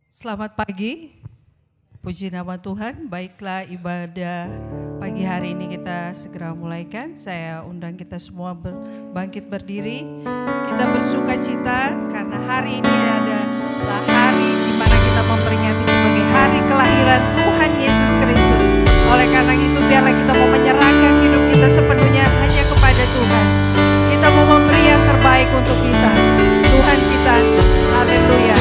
Selamat pagi, puji nama Tuhan. Baiklah, ibadah pagi hari ini kita segera mulaikan. Saya undang kita semua bangkit berdiri. Kita bersuka cita karena hari ini adalah hari di mana kita memperingati sebagai hari kelahiran Tuhan Yesus Kristus. Oleh karena itu biarlah kita mau menyerahkan hidup kita sepenuhnya hanya kepada Tuhan. Kita mau memberi yang terbaik untuk kita, Tuhan kita. Haleluya.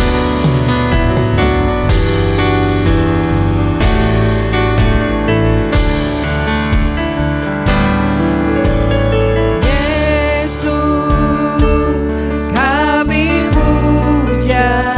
Yesus, kami puja.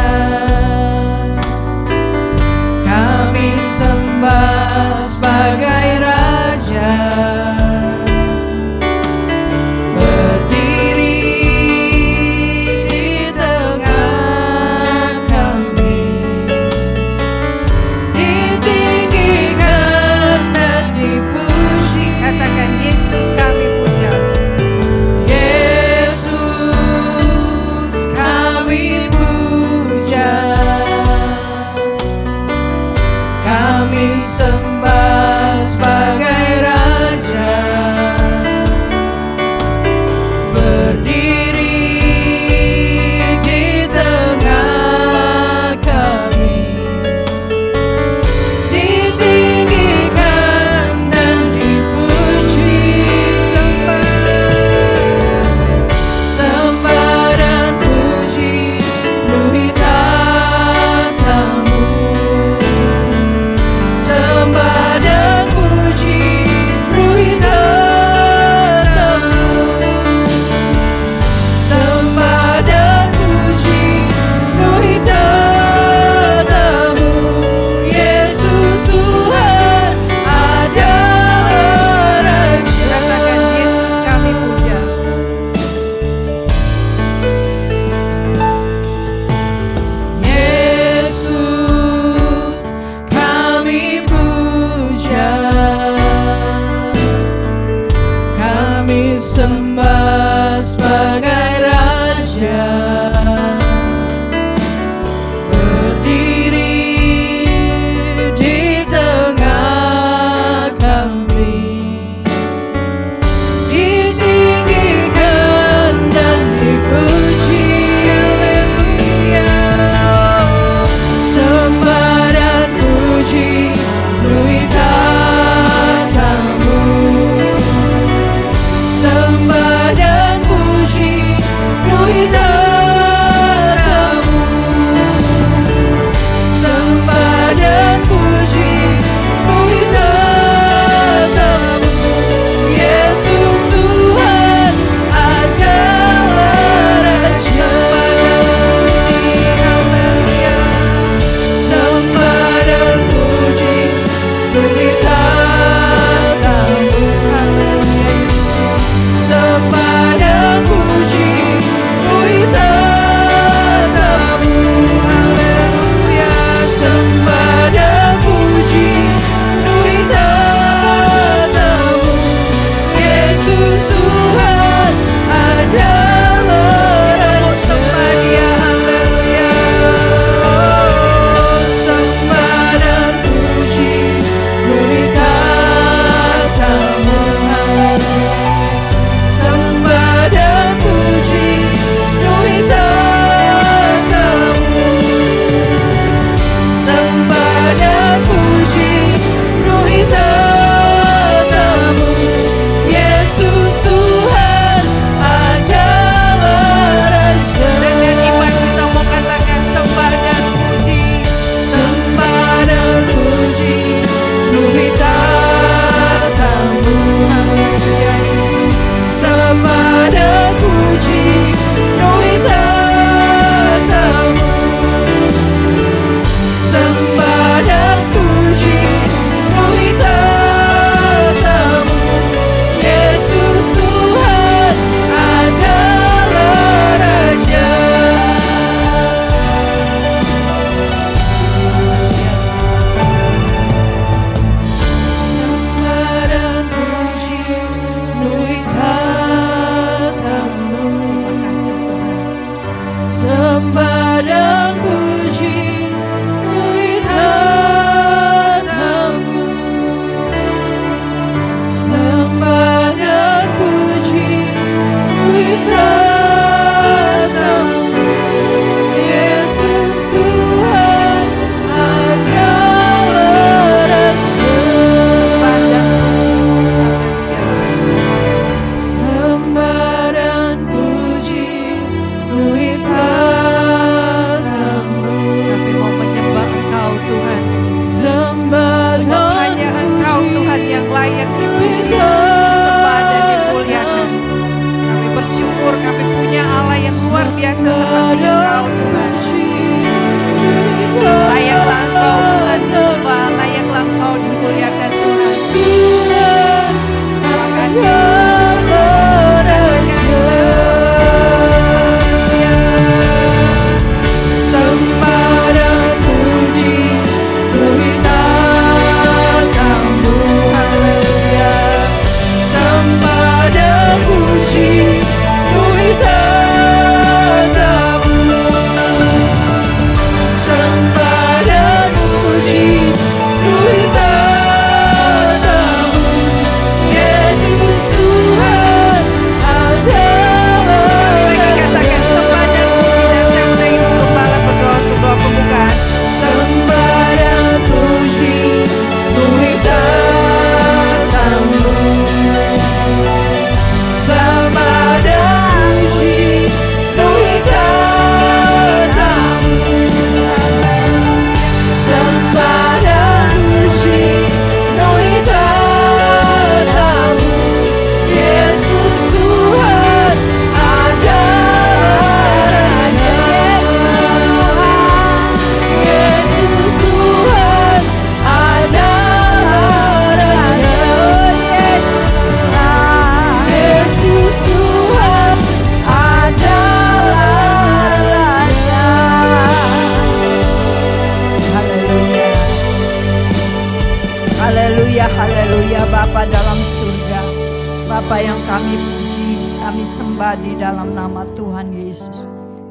apa yang kami puji, kami sembah di dalam nama Tuhan Yesus.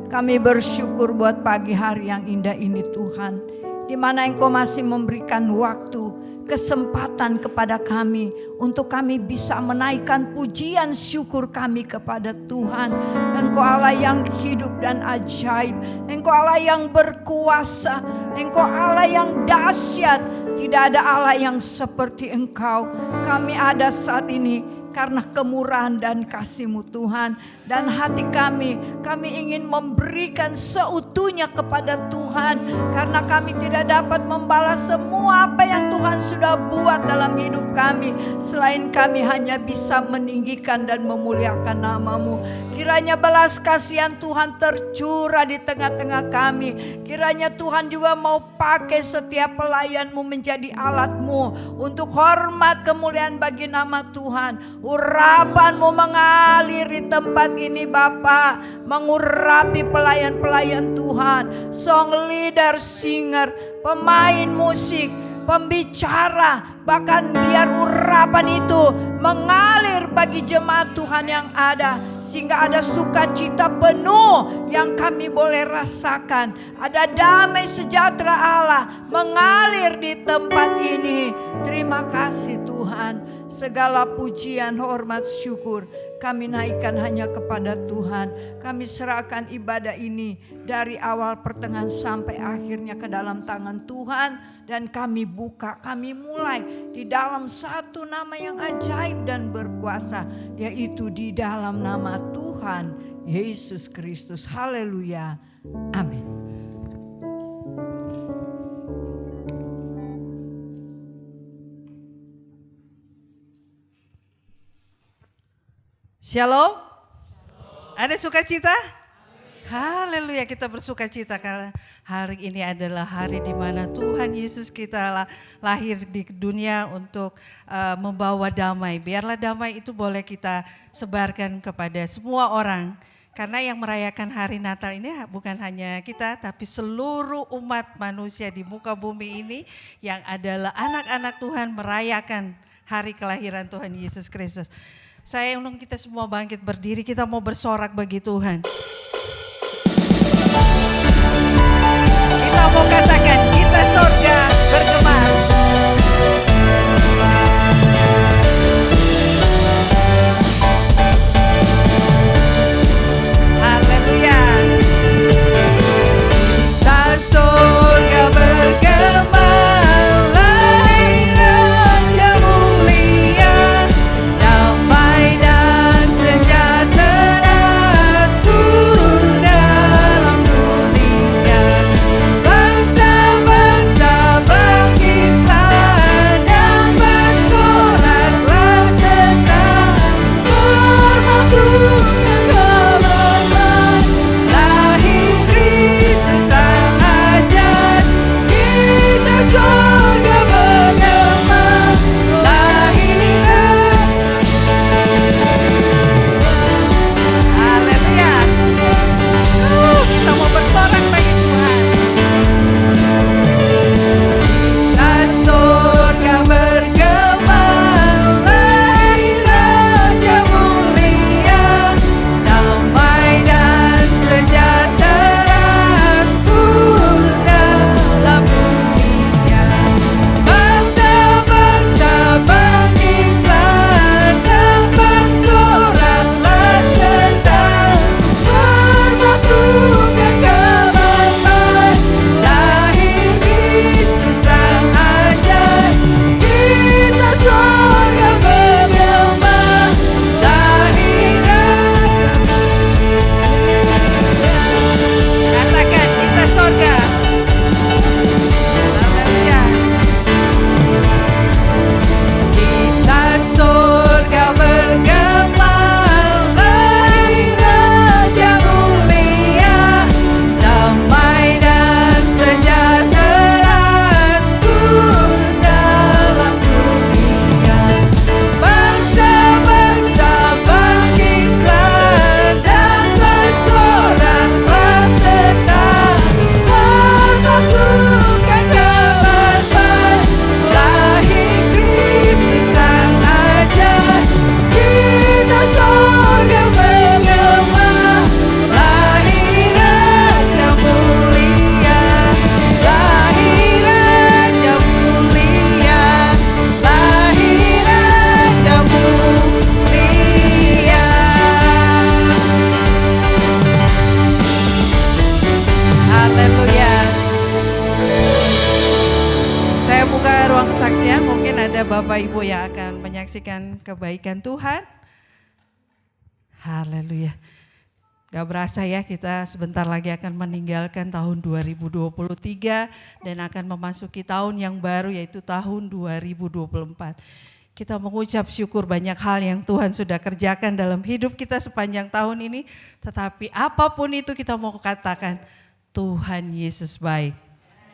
Kami bersyukur buat pagi hari yang indah ini Tuhan, di mana Engkau masih memberikan waktu, kesempatan kepada kami untuk kami bisa menaikkan pujian syukur kami kepada Tuhan. Engkau Allah yang hidup dan ajaib, Engkau Allah yang berkuasa, Engkau Allah yang dahsyat. Tidak ada Allah yang seperti Engkau. Kami ada saat ini karena kemurahan dan kasih-Mu Tuhan. Dan hati kami ingin memberikan seutuhnya kepada Tuhan. Karena kami tidak dapat membalas semua apa yang Tuhan sudah buat dalam hidup kami. Selain kami hanya bisa meninggikan dan memuliakan nama-Mu. Kiranya belas kasihan Tuhan tercurah di tengah-tengah kami. Kiranya Tuhan juga mau pakai setiap pelayan-Mu menjadi alat-Mu untuk hormat kemuliaan bagi nama Tuhan. Urapan-Mu mengalir di tempat ini Bapa, mengurapi pelayan-pelayan Tuhan, song leader, singer, pemain musik, pembicara, bahkan biar urapan itu mengalir bagi jemaat Tuhan yang ada, sehingga ada sukacita penuh yang kami boleh rasakan. Ada damai sejahtera Allah mengalir di tempat ini. Terima kasih Tuhan. Segala pujian, hormat, syukur kami naikkan hanya kepada Tuhan. Kami serahkan ibadah ini dari awal pertengahan sampai akhirnya ke dalam tangan Tuhan. Dan kami buka, kami mulai di dalam satu nama yang ajaib dan berkuasa, yaitu di dalam nama Tuhan Yesus Kristus. Haleluya. Amin. Shalom. Ada sukacita? Haleluya, kita bersukacita karena hari ini adalah hari di mana Tuhan Yesus kita lahir di dunia untuk membawa damai. Biarlah damai itu boleh kita sebarkan kepada semua orang. Karena yang merayakan hari Natal ini bukan hanya kita, tapi seluruh umat manusia di muka bumi ini yang adalah anak-anak Tuhan merayakan hari kelahiran Tuhan Yesus Kristus. Saya undang kita semua bangkit berdiri, kita mau bersorak bagi Tuhan. Kita mau katakan, kita sorga bergema. Haleluya. Kita sorga bergema, lahir Raja mulia. Damai dan sejahtera Tuhan. Bapak Ibu yang akan menyaksikan kebaikan Tuhan. Haleluya. Gak berasa ya, kita sebentar lagi akan meninggalkan tahun 2023 dan akan memasuki tahun yang baru, yaitu tahun 2024. Kita mengucap syukur banyak hal yang Tuhan sudah kerjakan dalam hidup kita sepanjang tahun ini. Tetapi apapun itu kita mau katakan, Tuhan Yesus baik.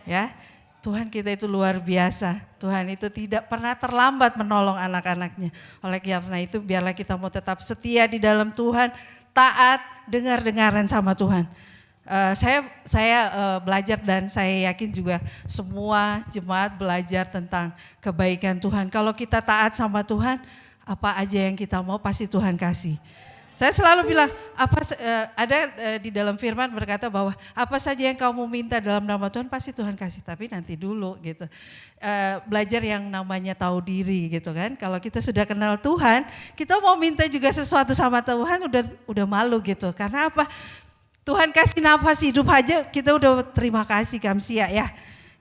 Ya, Tuhan kita itu luar biasa. Tuhan itu tidak pernah terlambat menolong anak-anaknya. Oleh karena itu biarlah kita mau tetap setia di dalam Tuhan, taat, dengar-dengaran sama Tuhan. Saya belajar dan saya yakin juga semua jemaat belajar tentang kebaikan Tuhan. Kalau kita taat sama Tuhan, apa aja yang kita mau pasti Tuhan kasih. Saya selalu bilang, ada di dalam firman berkata bahwa apa saja yang kamu minta dalam nama Tuhan pasti Tuhan kasih, tapi nanti dulu gitu. Belajar yang namanya tahu diri gitu kan. Kalau kita sudah kenal Tuhan, kita mau minta juga sesuatu sama Tuhan udah malu gitu. Karena apa? Tuhan kasih nafas hidup aja kita udah terima kasih Kamsia ya.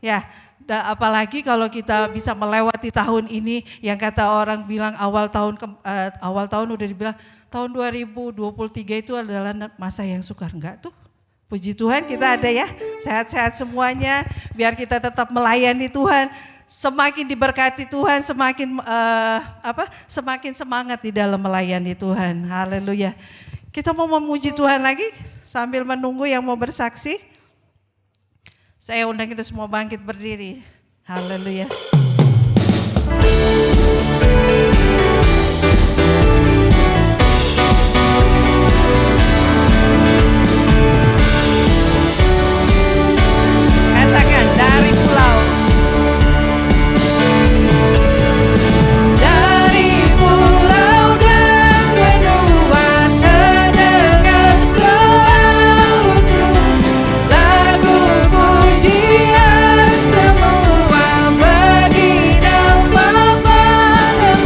Ya. Apalagi kalau kita bisa melewati tahun ini yang kata orang bilang awal tahun udah dibilang tahun 2023 itu adalah masa yang sukar. Enggak tuh, puji Tuhan kita ada ya, sehat-sehat semuanya, biar kita tetap melayani Tuhan, semakin diberkati Tuhan, semakin semangat di dalam melayani Tuhan. Haleluya. Kita mau memuji Tuhan lagi sambil menunggu yang mau bersaksi. Saya undang kita semua bangkit berdiri. Haleluya. Katakan dari pulau. Dari pulau dan benua terdengar selalu terus lagu pujian semua bagi nama Bapa dan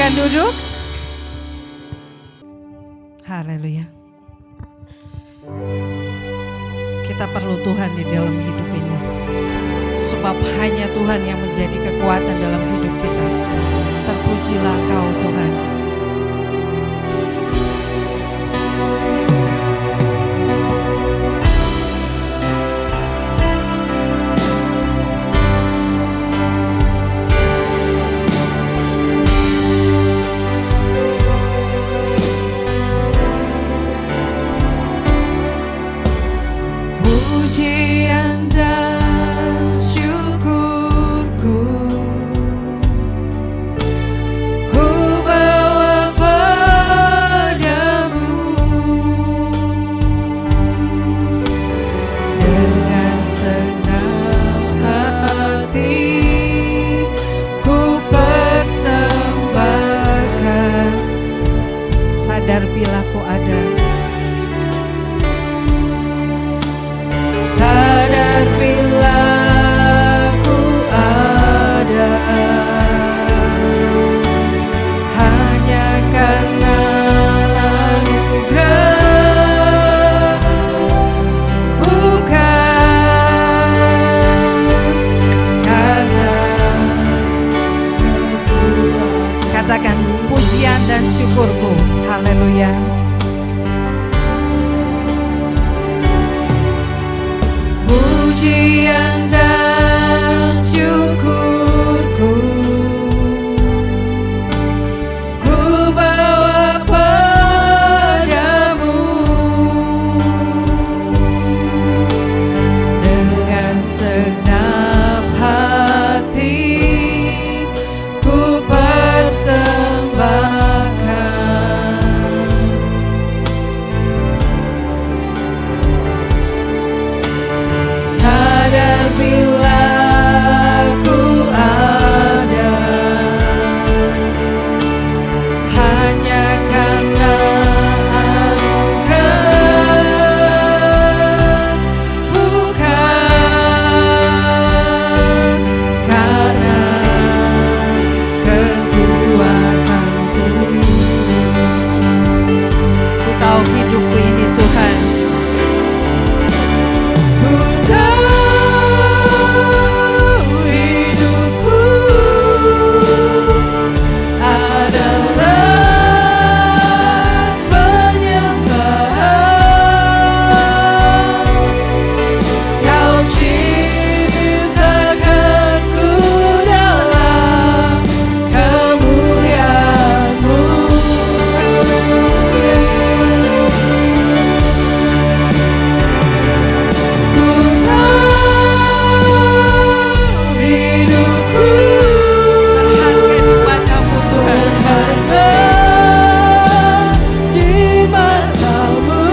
Silakan duduk. Haleluya. Kita perlu Tuhan di dalam hidup ini. Sebab hanya Tuhan yang menjadi kekuatan dalam hidup kita. Terpujilah Engkau Tuhan. Pujian dan syukurku ku bawa padamu dengan senang hati ku persembahkan. Sadar bila ku ada, sadar bila ku ada, hanya karena anugerah, bukan karena kekuatan. Katakan pujian dan syukurku. Haleluya. Pujian dan syukurku ku bawa padamu dengan segenap hati ku persembahkan. Sadar bila ku ada, hanya karena anugerah, bukan karena kekuatanku. Ku tahu hidupku ini Tuhan. Ku tahu hidupku adalah penyembahan. Kau ciptakanku dalam kemuliaan-Mu. Ku tahu hidupku berharga di mata-Mu Tuhan. Berharga di mata-Mu.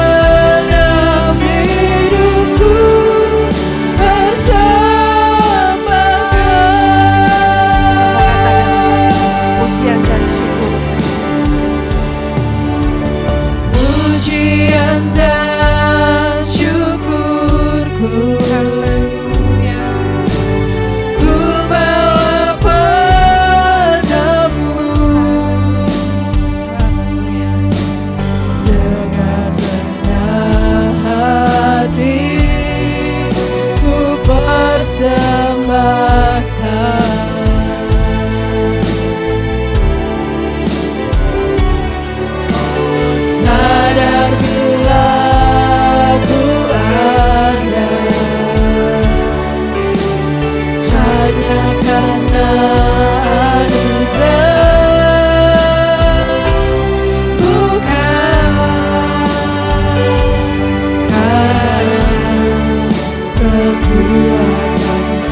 Segenap hidupku persembahkan. Pujian dan syukur. Pujian dan syukurku ku bawa padamu dengan senang hati ku persembahkan. Sadar bila ku ada, hanya karena anugerah, bukan karena kekuatanku.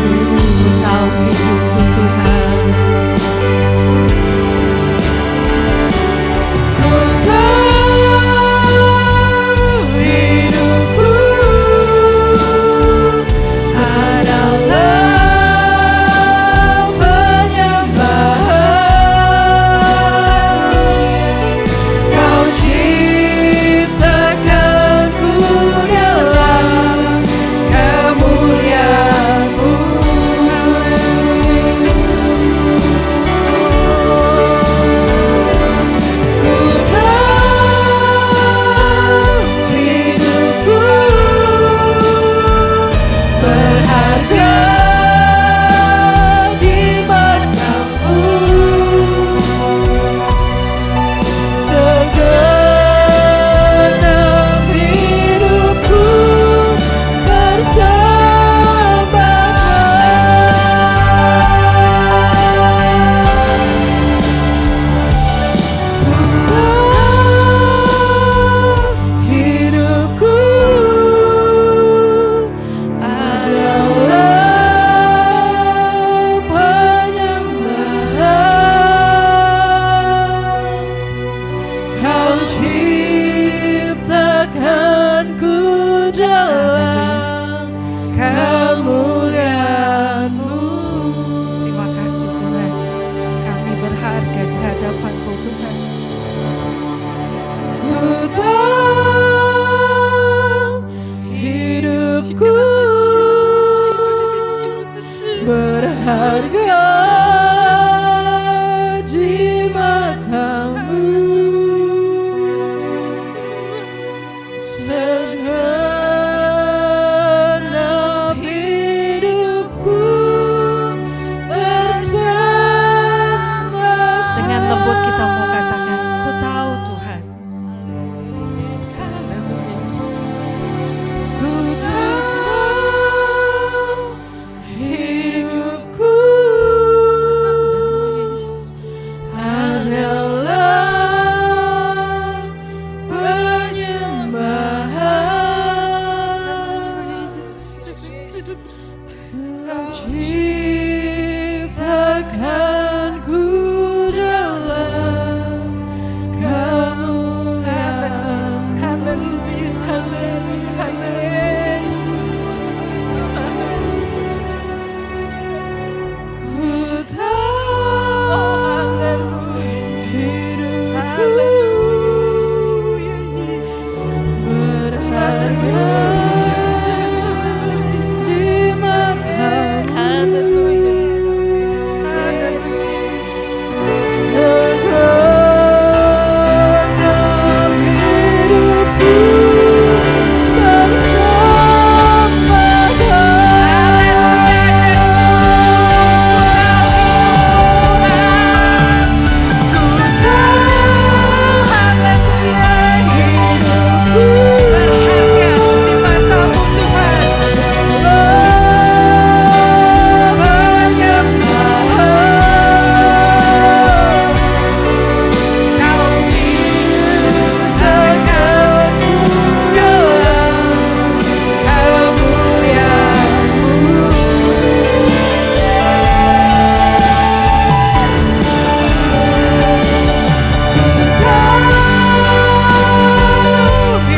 ciptakanku dalam kemuliaan. Haleluya, haleluya, haleluya. Ku tahu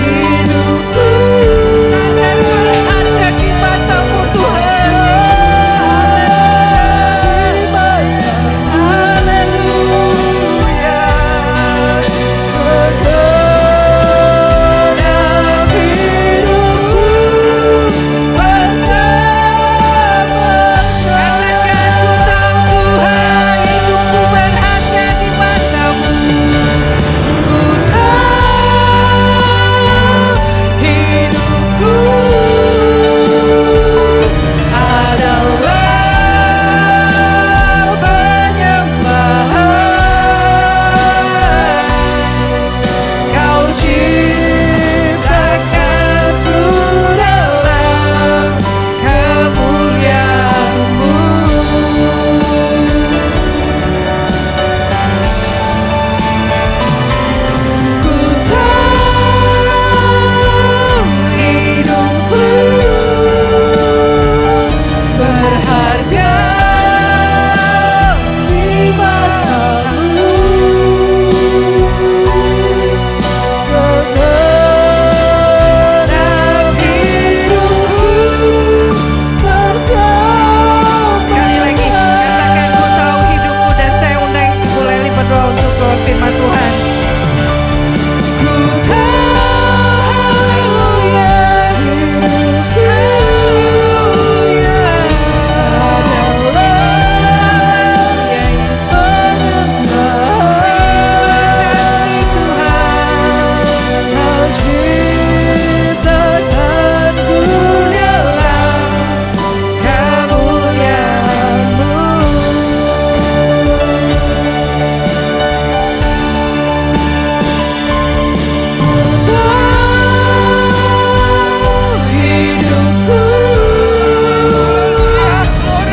hidupku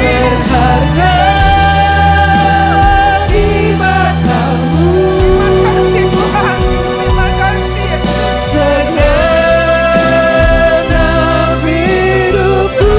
berharga di matamu. Segenap hidupku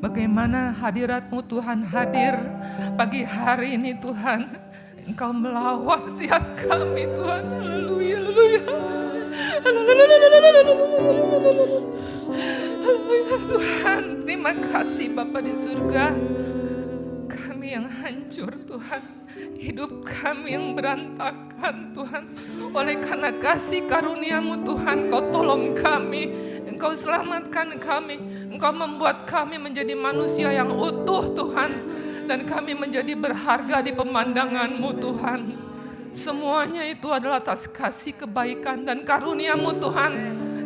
Bagaimana hadirat-Mu Tuhan hadir pagi hari ini Tuhan. Engkau melawat setiap kami Tuhan. Haleluya, haleluya. Haleluya Tuhan. Terima kasih Bapa di surga. Kami kami yang hancur Tuhan, hidup kami yang berantakan Tuhan. Oleh karena kasih karunia-Mu Tuhan, Kau tolong kami, Engkau selamatkan kami, Engkau membuat kami menjadi manusia yang utuh Tuhan. Dan kami menjadi berharga di pemandangan-Mu Tuhan. Semuanya itu adalah atas kasih kebaikan dan karunia-Mu Tuhan.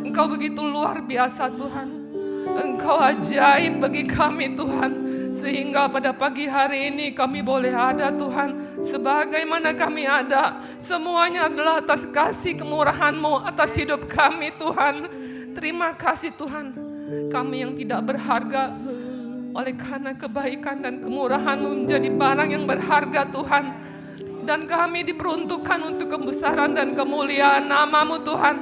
Engkau begitu luar biasa Tuhan. Engkau ajaib bagi kami Tuhan. Sehingga pada pagi hari ini kami boleh ada Tuhan. Sebagaimana kami ada, semuanya adalah atas kasih kemurahan-Mu atas hidup kami Tuhan. Terima kasih Tuhan. Kami yang tidak berharga, oleh karena kebaikan dan kemurahan-Mu menjadi barang yang berharga Tuhan. Dan kami diperuntukkan untuk kebesaran dan kemuliaan nama-Mu Tuhan.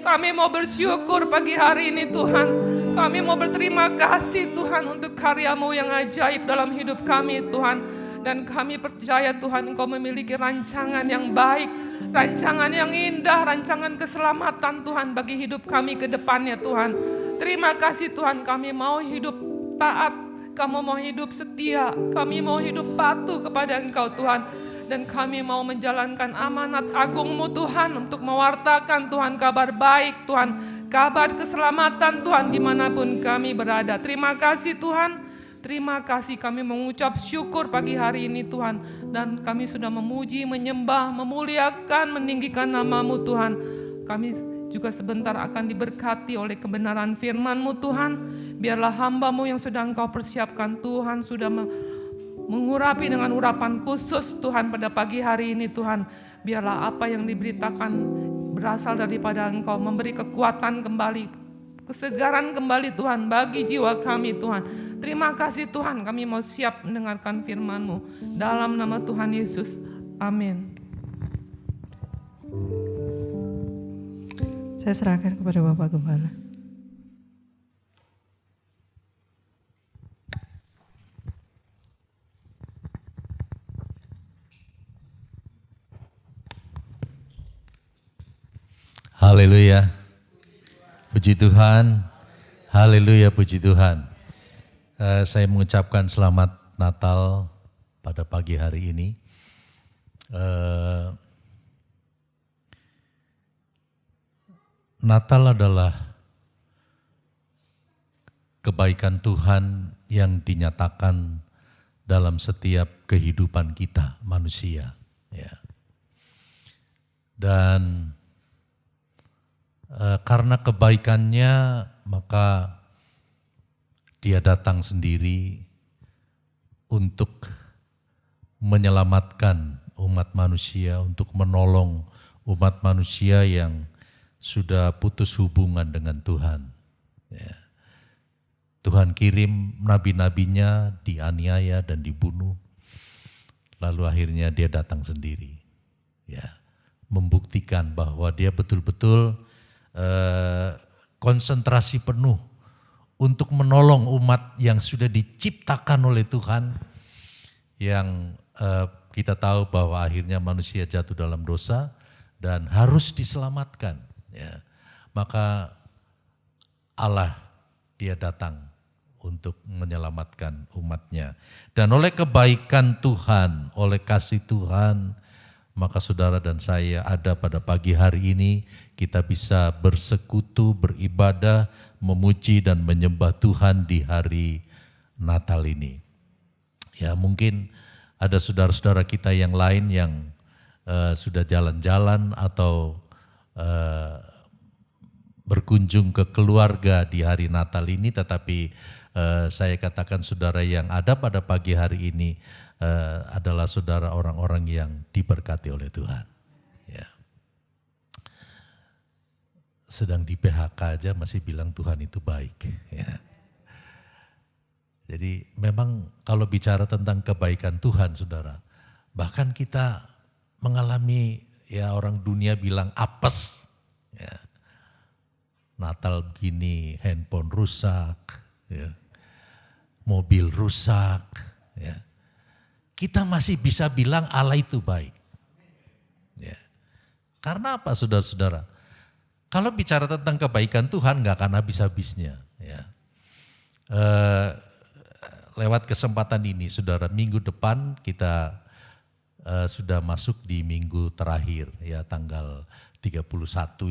Kami mau bersyukur pagi hari ini Tuhan. Kami mau berterima kasih Tuhan untuk karya-Mu yang ajaib dalam hidup kami Tuhan. Dan kami percaya Tuhan Engkau memiliki rancangan yang baik, rancangan yang indah, rancangan keselamatan Tuhan bagi hidup kami ke depannya Tuhan. Terima kasih Tuhan, kami mau hidup taat, kami mau hidup setia, kami mau hidup patuh kepada Engkau Tuhan. Dan kami mau menjalankan amanat agung-Mu Tuhan untuk mewartakan Tuhan kabar baik Tuhan, kabar keselamatan Tuhan dimanapun kami berada. Terima kasih Tuhan, terima kasih kami mengucap syukur pagi hari ini Tuhan. Dan kami sudah memuji, menyembah, memuliakan, meninggikan nama-Mu Tuhan. Kami juga sebentar akan diberkati oleh kebenaran firman-Mu Tuhan. Biarlah hamba-Mu yang sudah Engkau persiapkan Tuhan, sudah mengurapi dengan urapan khusus Tuhan pada pagi hari ini Tuhan. Biarlah apa yang diberitakan berasal daripada Engkau, memberi kekuatan kembali, kesegaran kembali Tuhan bagi jiwa kami Tuhan. Terima kasih Tuhan, kami mau siap mendengarkan firman-Mu. Dalam nama Tuhan Yesus, amin. Saya serahkan kepada Bapak Gembala. Haleluya, puji Tuhan, haleluya, puji Tuhan. Saya mengucapkan selamat Natal pada pagi hari ini. Natal adalah kebaikan Tuhan yang dinyatakan dalam setiap kehidupan kita manusia. Ya. Dan karena kebaikannya maka Dia datang sendiri untuk menyelamatkan umat manusia, untuk menolong umat manusia yang sudah putus hubungan dengan Tuhan. Ya. Tuhan kirim nabi-nabinya dianiaya dan dibunuh, lalu akhirnya Dia datang sendiri. Ya, membuktikan bahwa Dia betul-betul konsentrasi penuh untuk menolong umat yang sudah diciptakan oleh Tuhan, yang kita tahu bahwa akhirnya manusia jatuh dalam dosa dan harus diselamatkan. Ya. Maka Allah Dia datang untuk menyelamatkan umatnya. Dan oleh kebaikan Tuhan, oleh kasih Tuhan, maka saudara dan saya ada pada pagi hari ini, kita bisa bersekutu, beribadah, memuji dan menyembah Tuhan di hari Natal ini. Ya, mungkin ada saudara-saudara kita yang lain yang sudah jalan-jalan atau berkunjung ke keluarga di hari Natal ini, tetapi saya katakan saudara yang ada pada pagi hari ini adalah saudara orang-orang yang diberkati oleh Tuhan. Ya. Sedang di PHK aja masih bilang Tuhan itu baik. Ya. Jadi memang kalau bicara tentang kebaikan Tuhan saudara, bahkan kita mengalami, ya orang dunia bilang apes. Ya. Natal begini, handphone rusak, ya. Mobil rusak. Ya. Kita masih bisa bilang Allah itu baik. Ya. Karena apa saudara-saudara? Kalau bicara tentang kebaikan Tuhan gak akan habis-habisnya. Ya. lewat kesempatan ini saudara, minggu depan kita sudah masuk di minggu terakhir ya, tanggal 31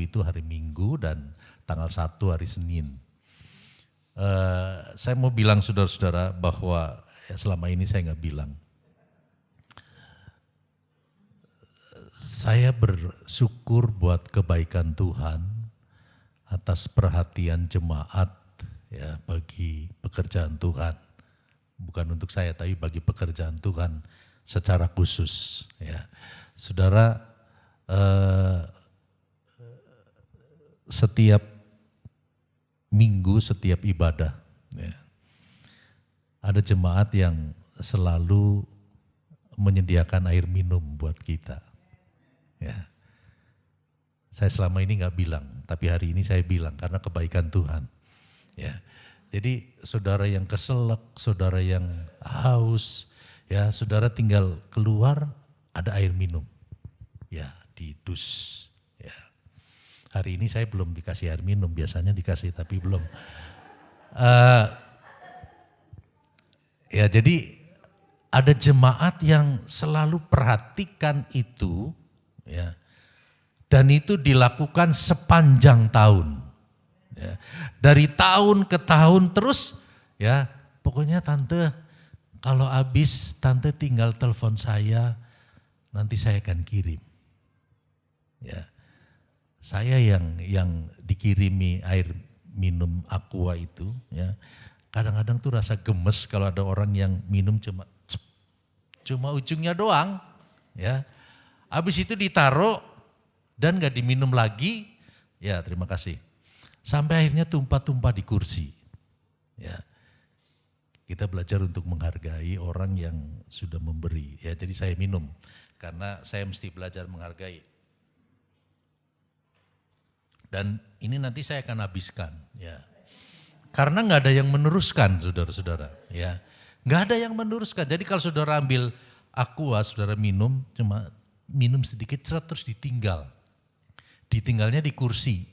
itu hari Minggu dan tanggal 1 hari Senin. Saya mau bilang saudara-saudara bahwa ya selama ini saya nggak bilang. Saya bersyukur buat kebaikan Tuhan atas perhatian jemaat ya bagi pekerjaan Tuhan. Bukan untuk saya tapi bagi pekerjaan Tuhan secara khusus ya. Saudara, setiap minggu, setiap ibadah ya, ada jemaat yang selalu menyediakan air minum buat kita. Ya. Saya selama ini nggak bilang, tapi hari ini saya bilang karena kebaikan Tuhan. Ya. Jadi saudara yang keselak, saudara yang haus, ya saudara tinggal keluar ada air minum, ya di dus. Ya. Hari ini saya belum dikasih air minum, biasanya dikasih tapi belum. Ya jadi ada jemaat yang selalu perhatikan itu, ya, dan itu dilakukan sepanjang tahun. Ya. Dari tahun ke tahun terus ya, pokoknya tante kalau habis tante tinggal telepon saya, nanti saya akan kirim. Ya. Saya yang dikirimi air minum Aqua itu ya, kadang-kadang tuh rasa gemes kalau ada orang yang minum cuma ujungnya doang ya. Habis itu ditaruh dan gak diminum lagi, ya terima kasih. Sampai akhirnya tumpah-tumpah di kursi. Ya. Kita belajar untuk menghargai orang yang sudah memberi. Ya, jadi saya minum karena saya mesti belajar menghargai. Dan ini nanti saya akan habiskan. Ya. Karena nggak ada yang meneruskan, saudara-saudara. Ya, nggak ada yang meneruskan. Jadi kalau saudara ambil Aqua, saudara minum, cuma minum sedikit terus ditinggal. Ditinggalnya di kursi.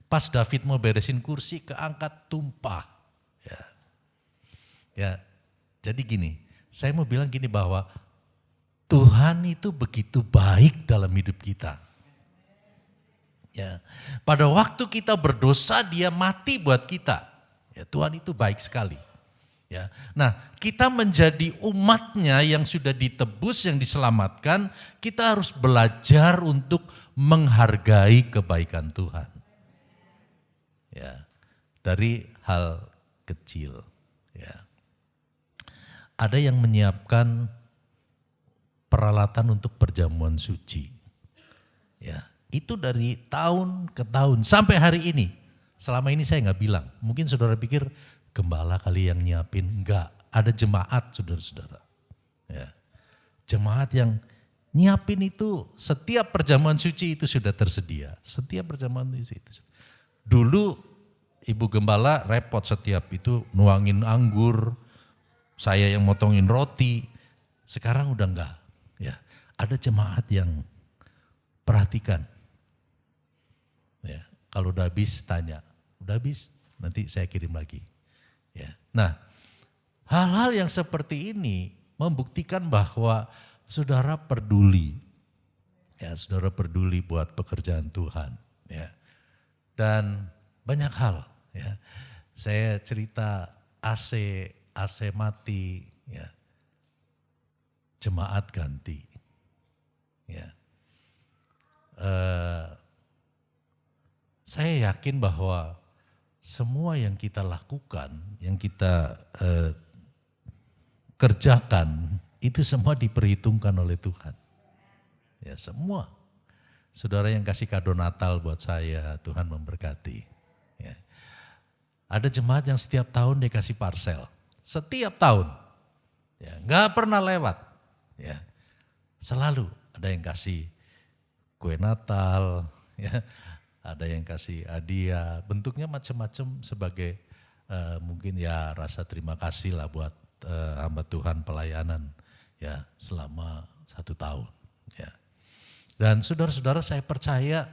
Pas David mau beresin kursi, keangkat tumpah. Ya. Ya, jadi gini, saya mau bilang gini bahwa Tuhan itu begitu baik dalam hidup kita. Ya, pada waktu kita berdosa dia mati buat kita. Ya, Tuhan itu baik sekali. Ya, nah kita menjadi umatnya yang sudah ditebus, yang diselamatkan, kita harus belajar untuk menghargai kebaikan Tuhan. Ya, dari hal kecil. Ya. Ada yang menyiapkan peralatan untuk perjamuan suci. Ya, itu dari tahun ke tahun sampai hari ini. Selama ini saya nggak bilang. Mungkin saudara pikir gembala kali yang nyiapin. Enggak, ada jemaat saudara-saudara. Ya. Jemaat yang nyiapin itu setiap perjamuan suci itu sudah tersedia. Setiap perjamuan suci itu. Dulu ibu gembala repot setiap itu nuangin anggur, saya yang motongin roti. Sekarang udah enggak. Ya, ada jemaat yang perhatikan. Ya, kalau udah habis tanya, udah habis? Nanti saya kirim lagi. Ya. Nah, hal-hal yang seperti ini membuktikan bahwa saudara peduli. Ya, saudara peduli buat pekerjaan Tuhan. Ya. Dan banyak hal. Ya. Saya cerita AC mati. Ya. Jemaat ganti. Ya. Saya yakin bahwa semua yang kita lakukan, yang kita kerjakan, itu semua diperhitungkan oleh Tuhan. Ya, semua. Saudara yang kasih kado Natal buat saya, Tuhan memberkati. Ya. Ada jemaat yang setiap tahun dia kasih parsel. Setiap tahun. Ya, nggak pernah lewat. Ya. Selalu ada yang kasih kue Natal, ya. Ada yang kasih hadiah, bentuknya macam-macam sebagai mungkin ya rasa terima kasih lah buat hamba Tuhan pelayanan ya selama 1 tahun. Ya. Dan saudara-saudara saya percaya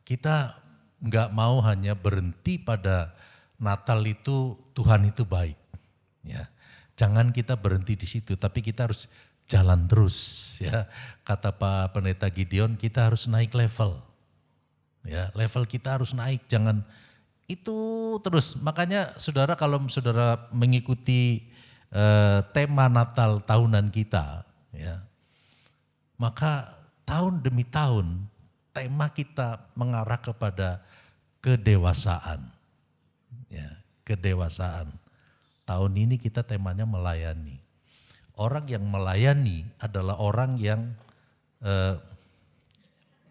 kita nggak mau hanya berhenti pada Natal itu Tuhan itu baik. Ya, jangan kita berhenti di situ, tapi kita harus jalan terus. Ya, kata Pak Pendeta Gideon, kita harus naik level. Ya, level kita harus naik, jangan itu terus. Makanya saudara, kalau saudara mengikuti tema Natal tahunan kita, ya, maka tahun demi tahun tema kita mengarah kepada kedewasaan. Ya, kedewasaan. Tahun ini kita temanya melayani. Orang yang melayani adalah orang yang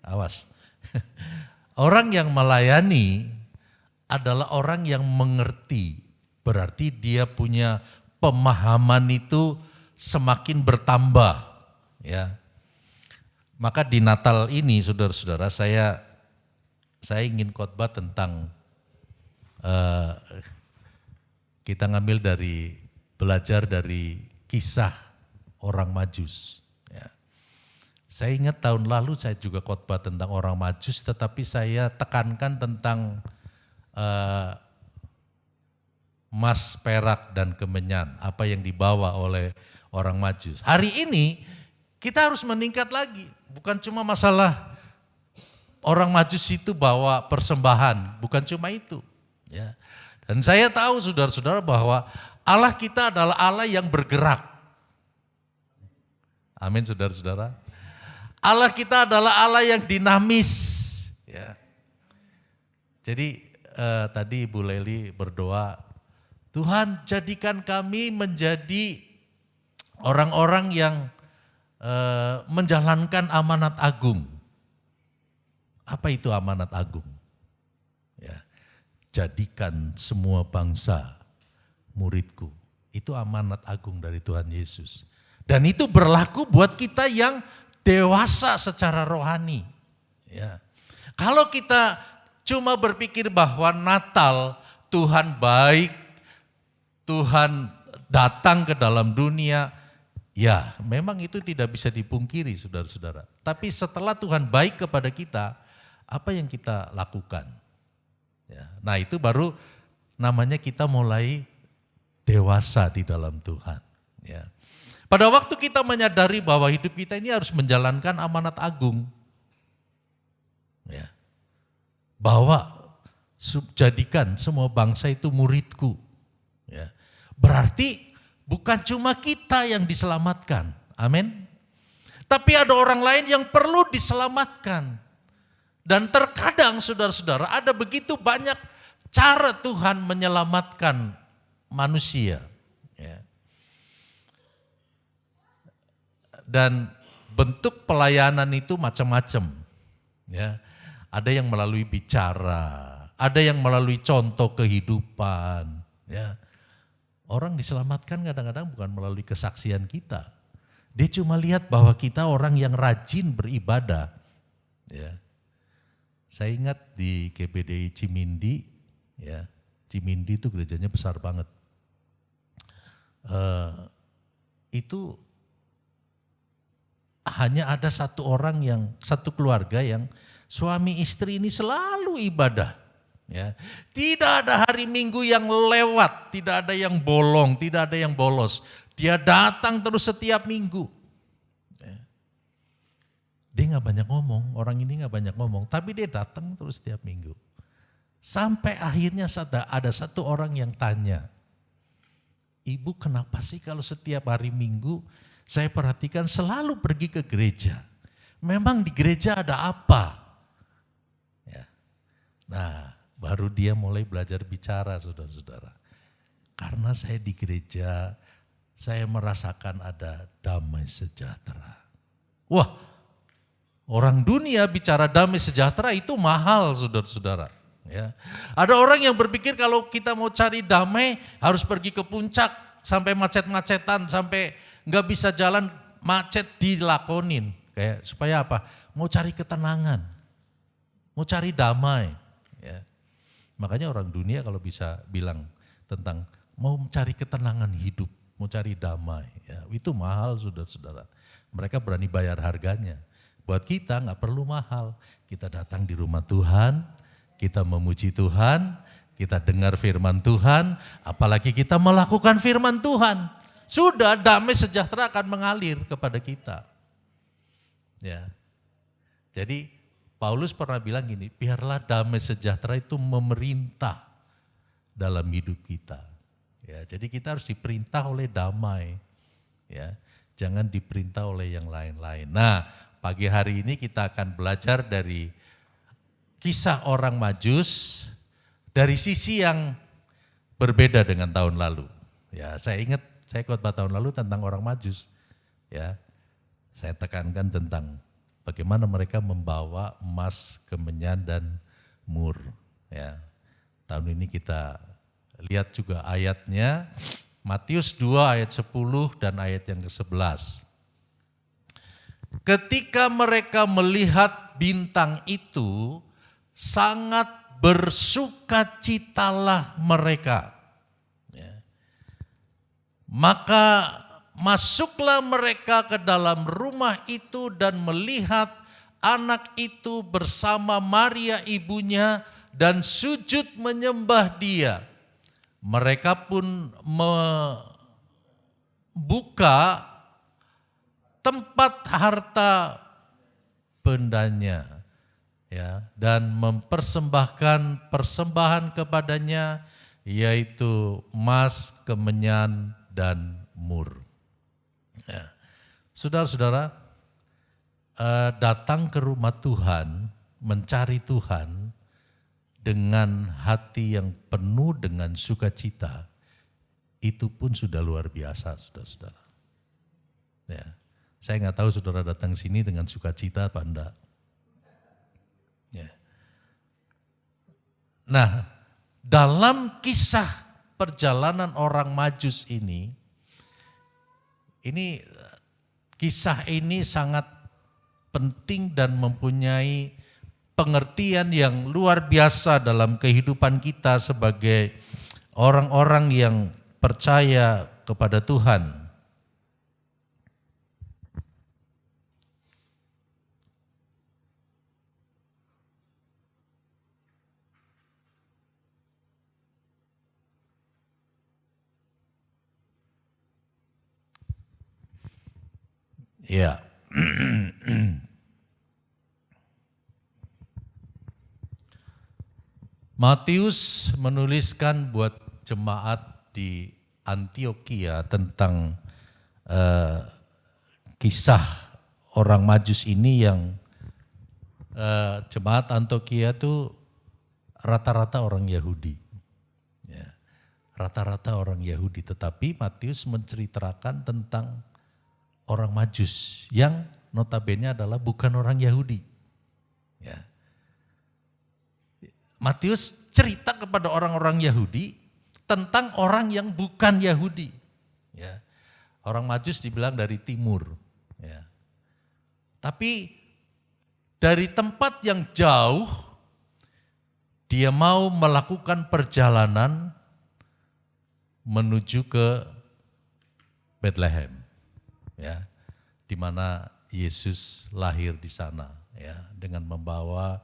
awas. Orang yang melayani adalah orang yang mengerti. Berarti dia punya pemahaman itu semakin bertambah, ya. Maka di Natal ini saudara-saudara, saya ingin khotbah tentang kita ngambil belajar dari kisah orang Majus. Ya. Saya ingat tahun lalu saya juga khotbah tentang orang Majus, tetapi saya tekankan tentang emas, perak, dan kemenyan, apa yang dibawa oleh orang Majus. Hari ini kita harus meningkat lagi, bukan cuma masalah orang Majus itu bawa persembahan, bukan cuma itu. Ya. Dan saya tahu saudara-saudara bahwa Allah kita adalah Allah yang bergerak. Amin saudara-saudara. Allah kita adalah Allah yang dinamis. Ya. Jadi tadi Ibu Leli berdoa, Tuhan jadikan kami menjadi orang-orang yang menjalankan amanat agung. Apa itu amanat agung? Ya, jadikan semua bangsa muridku. Itu amanat agung dari Tuhan Yesus. Dan itu berlaku buat kita yang dewasa secara rohani. Ya. Kalau kita cuma berpikir bahwa Natal Tuhan baik, Tuhan datang ke dalam dunia, ya memang itu tidak bisa dipungkiri saudara-saudara. Tapi setelah Tuhan baik kepada kita, apa yang kita lakukan? Ya, nah itu baru namanya kita mulai dewasa di dalam Tuhan. Ya. Pada waktu kita menyadari bahwa hidup kita ini harus menjalankan amanat agung. Ya. Bahwa jadikan semua bangsa itu muridku. Ya. Berarti bukan cuma kita yang diselamatkan. Amin. Tapi ada orang lain yang perlu diselamatkan. Dan terkadang saudara-saudara ada begitu banyak cara Tuhan menyelamatkan manusia. Ya. Dan bentuk pelayanan itu macam-macam. Ya. Ada yang melalui bicara, ada yang melalui contoh kehidupan. Ya. Orang diselamatkan kadang-kadang bukan melalui kesaksian kita. Dia cuma lihat bahwa kita orang yang rajin beribadah. Ya. Saya ingat di GPDI Cimindi, ya, Cimindi itu gerejanya besar banget. Itu hanya ada satu keluarga yang suami istri ini selalu ibadah. Ya. Tidak ada hari Minggu yang lewat, tidak ada yang bolong, tidak ada yang bolos. Dia datang terus setiap minggu. Ya. Dia gak banyak ngomong, orang ini gak banyak ngomong, tapi dia datang terus setiap minggu. Sampai akhirnya ada satu orang yang tanya, Ibu kenapa sih kalau setiap hari Minggu saya perhatikan selalu pergi ke gereja? Memang di gereja ada apa? Ya. Nah, baru dia mulai belajar bicara saudara-saudara. Karena saya di gereja, saya merasakan ada damai sejahtera. Wah, orang dunia bicara damai sejahtera itu mahal saudara-saudara. Ya. Ada orang yang berpikir kalau kita mau cari damai harus pergi ke puncak sampai macet-macetan, sampai nggak bisa jalan, macet dilakonin. Kayak supaya apa? Mau cari ketenangan, mau cari damai. Ya. Makanya orang dunia kalau bisa bilang tentang mau cari ketenangan hidup, mau cari damai, ya, itu mahal saudara-saudara. Mereka berani bayar harganya. Buat kita nggak perlu mahal. Kita datang di rumah Tuhan, kita memuji Tuhan, kita dengar firman Tuhan, apalagi kita melakukan firman Tuhan. Sudah damai sejahtera akan mengalir kepada kita. Ya. Jadi Paulus pernah bilang gini, biarlah damai sejahtera itu memerintah dalam hidup kita. Ya, jadi kita harus diperintah oleh damai. Ya, jangan diperintah oleh yang lain-lain. Nah, pagi hari ini kita akan belajar dari kisah orang Majus dari sisi yang berbeda dengan tahun lalu. Ya, saya ingat saya khotbah tahun lalu tentang orang Majus. Ya, saya tekankan tentang bagaimana mereka membawa emas, kemenyan dan mur. Ya, tahun ini kita lihat juga ayatnya, Matius 2 ayat 10 dan ayat yang ke-11. Ketika mereka melihat bintang itu, sangat bersukacitalah mereka. Ya. Maka masuklah mereka ke dalam rumah itu dan melihat anak itu bersama Maria ibunya dan sujud menyembah dia. Mereka pun membuka tempat harta bendanya, ya, dan mempersembahkan persembahan kepadanya, yaitu emas, kemenyan, dan mur. Ya. Saudara-saudara, datang ke rumah Tuhan, mencari Tuhan dengan hati yang penuh dengan sukacita, itu pun sudah luar biasa, saudara-saudara. Ya. Saya nggak tahu saudara datang sini dengan sukacita apa enggak. Ya. Nah, dalam kisah perjalanan orang Majus ini kisah ini sangat penting dan mempunyai pengertian yang luar biasa dalam kehidupan kita sebagai orang-orang yang percaya kepada Tuhan. Ya. Matius menuliskan buat jemaat di Antioquia tentang kisah orang Majus ini yang jemaat Antioquia itu rata-rata orang Yahudi. Ya, rata-rata orang Yahudi, tetapi Matius menceritakan tentang orang Majus yang notabene adalah bukan orang Yahudi. Ya. Matius cerita kepada orang-orang Yahudi tentang orang yang bukan Yahudi. Ya. Orang Majus dibilang dari timur. Ya. Tapi dari tempat yang jauh dia mau melakukan perjalanan menuju ke Bethlehem. Ya, di mana Yesus lahir di sana, ya, dengan membawa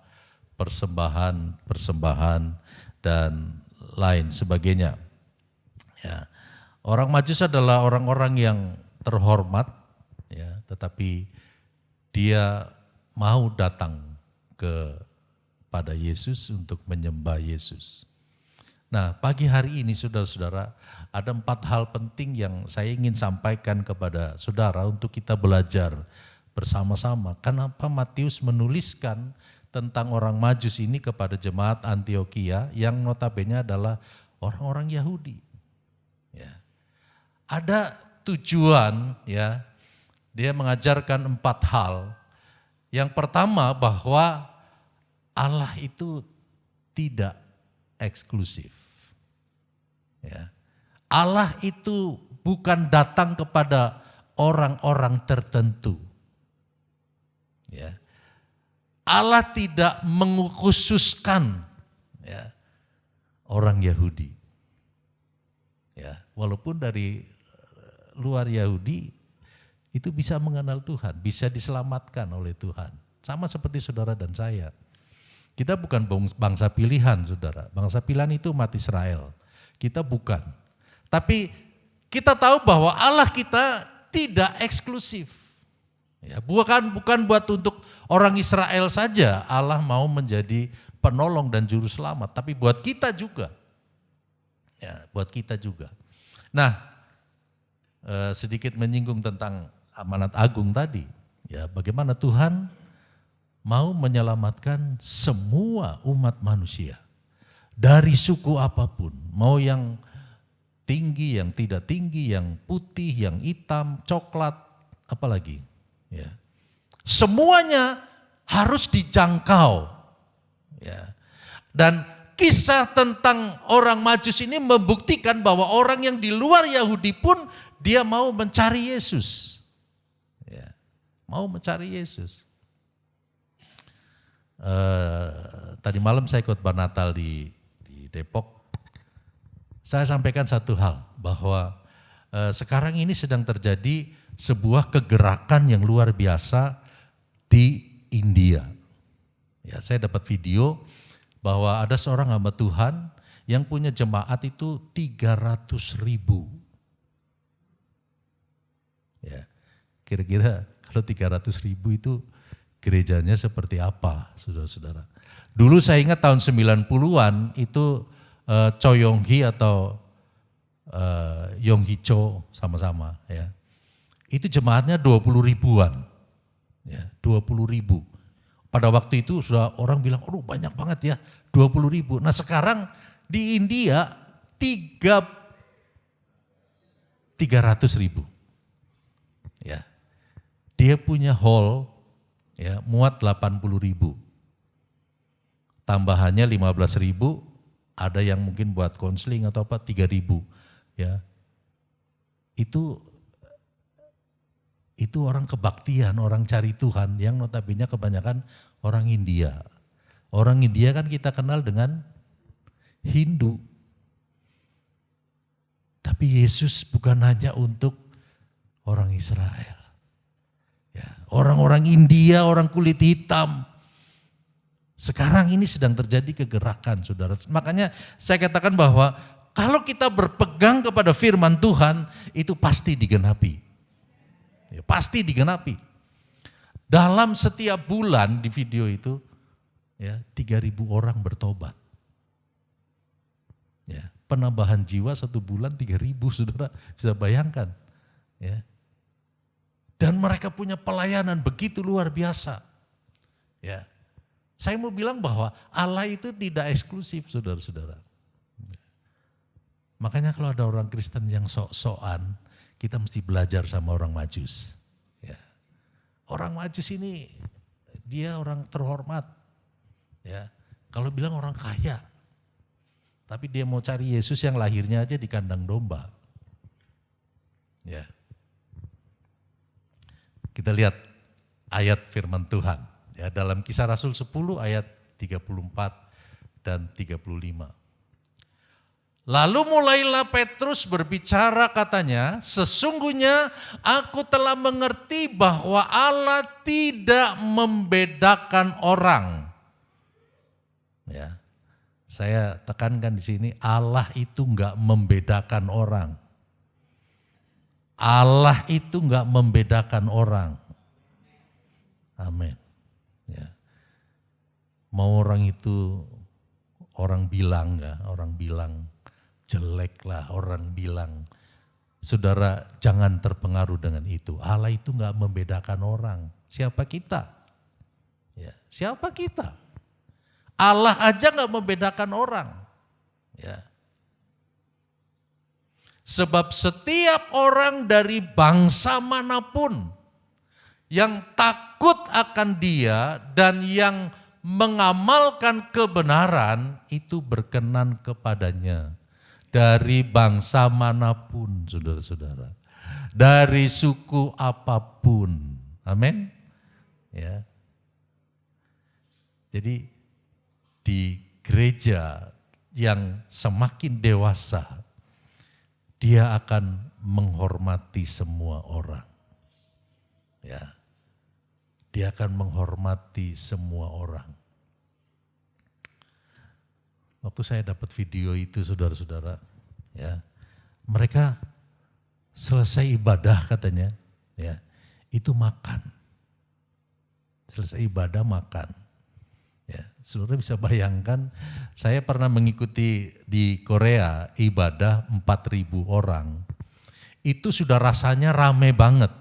persembahan dan lain sebagainya. Ya, orang Majus adalah orang-orang yang terhormat, ya, tetapi dia mau datang kepada Yesus untuk menyembah Yesus. Nah, pagi hari ini saudara-saudara, ada 4 hal penting yang saya ingin sampaikan kepada saudara untuk kita belajar bersama-sama. Kenapa Matius menuliskan tentang orang Majus ini kepada jemaat Antioquia yang notabene adalah orang-orang Yahudi. Ya. Ada tujuan, ya, dia mengajarkan 4 hal. Yang pertama bahwa Allah itu tidak eksklusif. Ya. Allah itu bukan datang kepada orang-orang tertentu. Ya. Allah tidak mengkhususkan, ya, orang Yahudi. Ya, walaupun dari luar Yahudi itu bisa mengenal Tuhan, bisa diselamatkan oleh Tuhan. Sama seperti saudara dan saya. Kita bukan bangsa pilihan, saudara. Bangsa pilihan itu umat Israel. Kita bukan. Tapi kita tahu bahwa Allah kita tidak eksklusif. Ya, bukan buat untuk orang Israel saja Allah mau menjadi penolong dan juru selamat, tapi buat kita juga. Ya, buat kita juga. Nah, sedikit menyinggung tentang amanat agung tadi. Ya, bagaimana Tuhan mau menyelamatkan semua umat manusia dari suku apapun, mau yang tinggi, yang tidak tinggi, yang putih, yang hitam, coklat, apalagi. Ya. Semuanya harus dijangkau. Ya. Dan kisah tentang orang Majus ini membuktikan bahwa orang yang di luar Yahudi pun dia mau mencari Yesus. Ya. Mau mencari Yesus. Tadi malam saya khotbah Natal di Depok. Saya sampaikan satu hal, bahwa sekarang ini sedang terjadi sebuah kegerakan yang luar biasa di India. Ya, saya dapat video bahwa ada seorang hamba Tuhan yang punya jemaat itu 300.000. Ya, kira-kira kalau 300.000 itu gerejanya seperti apa, saudara-saudara. Dulu saya ingat tahun 90-an itu Cho Yong Hee atau Yong Hee Cho sama-sama, ya. Itu jemaatnya 20.000-an. Ya, 20.000. Pada waktu itu sudah orang bilang, aduh banyak banget ya, 20.000. Nah sekarang di India 300.000. Ya. Dia punya hall, ya, muat 80.000. Tambahannya 15.000, ada yang mungkin buat konseling atau apa 3.000. Ya. Itu orang kebaktian, orang cari Tuhan yang notabene kebanyakan orang India. Orang India kan kita kenal dengan Hindu. Tapi Yesus bukan hanya untuk orang Israel. Ya, orang-orang India, orang kulit hitam. Sekarang ini sedang terjadi kegerakan, saudara. Makanya saya katakan bahwa kalau kita berpegang kepada firman Tuhan, itu pasti digenapi. Ya, pasti digenapi. Dalam setiap bulan di video itu, ya, 3.000 orang bertobat. Ya, penambahan jiwa satu bulan 3.000, saudara bisa bayangkan. Ya. Dan mereka punya pelayanan begitu luar biasa. Ya. Saya mau bilang bahwa Allah itu tidak eksklusif, saudara-saudara. Makanya kalau ada orang Kristen yang sok-sokan, kita mesti belajar sama orang Majus. Ya. Orang Majus ini dia orang terhormat. Ya. Kalau bilang orang kaya, tapi dia mau cari Yesus yang lahirnya aja di kandang domba. Ya. Kita lihat ayat firman Tuhan. Ya, dalam Kisah Rasul 10 ayat 34 dan 35. Lalu mulailah Petrus berbicara, katanya, sesungguhnya aku telah mengerti bahwa Allah tidak membedakan orang. Ya, saya tekankan di sini, Allah itu enggak membedakan orang. Allah itu enggak membedakan orang. Amin. Ya. Mau orang itu, orang bilang enggak, orang bilang jelek lah, orang bilang. Saudara jangan terpengaruh dengan itu. Allah itu enggak membedakan orang. Siapa kita? Ya, siapa kita? Allah aja enggak membedakan orang. Ya. Sebab setiap orang dari bangsa manapun yang takut akan Dia dan yang mengamalkan kebenaran itu berkenan kepadanya. Dari bangsa manapun, saudara-saudara. Dari suku apapun. Amin. Ya. Jadi di gereja yang semakin dewasa, dia akan menghormati semua orang. Ya. Dia akan menghormati semua orang. Waktu saya dapat video itu saudara-saudara, ya, mereka selesai ibadah katanya, ya, itu makan. Selesai ibadah makan. Ya, saudara bisa bayangkan, saya pernah mengikuti di Korea ibadah 4.000 orang. Itu sudah rasanya rame banget.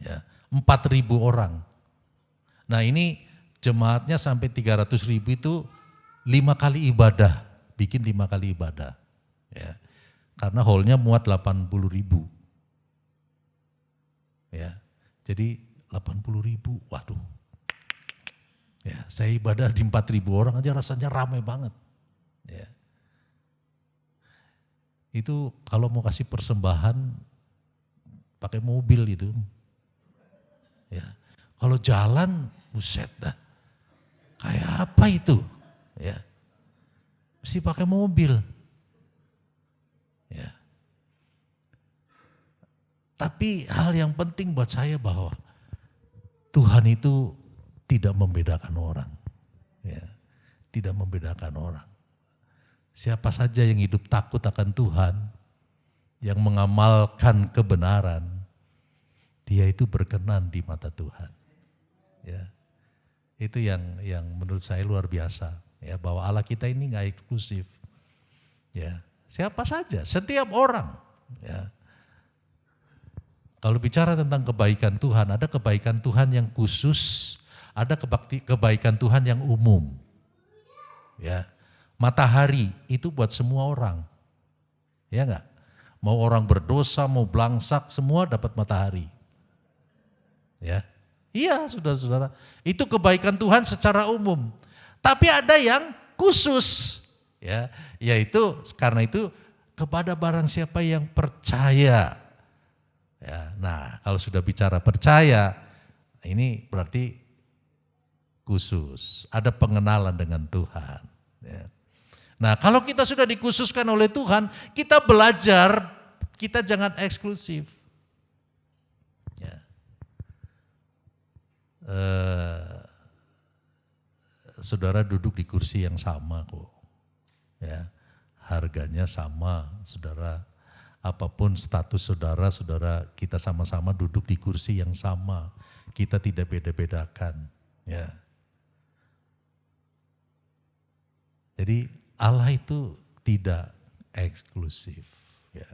Ya, 4.000 orang. Nah ini jemaatnya sampai 300.000 itu 5 kali ibadah, bikin 5 kali ibadah. Ya, karena hallnya muat 80.000. Ya, jadi 80.000, waduh. Ya, saya ibadah di 4.000 orang aja rasanya ramai banget. Ya. Itu kalau mau kasih persembahan pakai mobil itu. Ya. Kalau jalan, buset dah. Kayak apa itu? Ya. Mesti pakai mobil. Ya. Tapi hal yang penting buat saya bahwa Tuhan itu tidak membedakan orang. Ya. Tidak membedakan orang. Siapa saja yang hidup takut akan Tuhan, yang mengamalkan kebenaran, dia itu berkenan di mata Tuhan. Ya. Itu yang menurut saya luar biasa. Ya, bahwa Allah kita ini nggak eksklusif. Ya, siapa saja, setiap orang. Ya. Kalau bicara tentang kebaikan Tuhan, ada kebaikan Tuhan yang khusus, ada kebaikan Tuhan yang umum. Ya, matahari itu buat semua orang. Ya enggak? Mau orang berdosa, mau belangsak, semua dapat matahari. Ya. Iya, saudara-saudara. Itu kebaikan Tuhan secara umum. Tapi ada yang khusus, ya, yaitu karena itu kepada barang siapa yang percaya. Ya, nah, kalau sudah bicara percaya, ini berarti khusus, ada pengenalan dengan Tuhan. Ya. Nah, kalau kita sudah dikhususkan oleh Tuhan, kita belajar, kita jangan eksklusif. Ya. Saudara duduk di kursi yang sama kok, ya, harganya sama, saudara. Apapun status saudara, saudara kita sama-sama duduk di kursi yang sama, kita tidak beda-bedakan, ya. Jadi Allah itu tidak eksklusif, ya.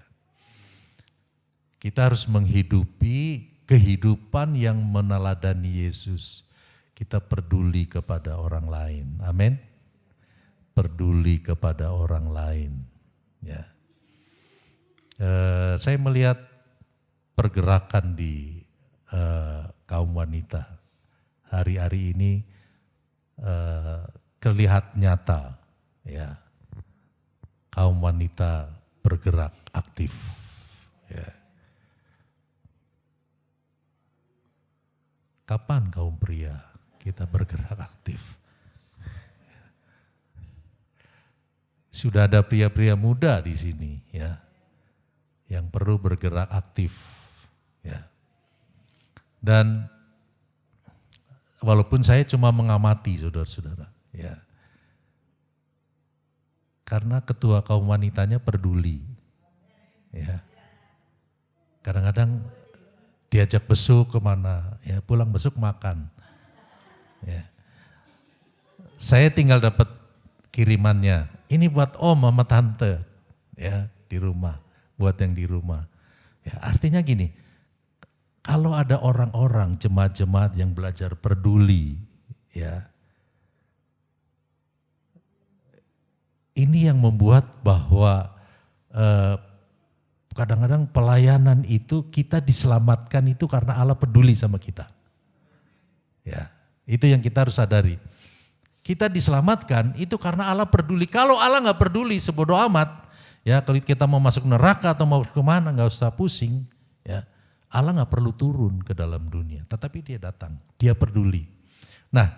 Kita harus menghidupi kehidupan yang meneladani Yesus. Kita peduli kepada orang lain. Amin. Peduli kepada orang lain. Ya. Saya melihat pergerakan di kaum wanita hari-hari ini terlihat nyata. Ya. Kaum wanita bergerak aktif. Ya. Kapan kaum pria kita bergerak aktif? Sudah ada pria-pria muda di sini, ya, yang perlu bergerak aktif, ya. Dan walaupun saya cuma mengamati, saudara-saudara, ya, karena ketua kaum wanitanya peduli, ya. Kadang-kadang diajak besuk kemana, ya, pulang besuk makan. Ya. Saya tinggal dapat kirimannya. Ini buat om sama tante, ya, di rumah, buat yang di rumah. Ya, artinya gini, kalau ada orang-orang jemaat-jemaat yang belajar peduli, ya, ini yang membuat bahwa kadang-kadang pelayanan itu kita diselamatkan itu karena Allah peduli sama kita. Ya. Itu yang kita harus sadari. Kita diselamatkan itu karena Allah peduli. Kalau Allah nggak peduli, sebodoh amat, ya, kalau kita mau masuk neraka atau mau kemana nggak usah pusing. Ya, Allah nggak perlu turun ke dalam dunia, tetapi Dia datang, Dia peduli. Nah,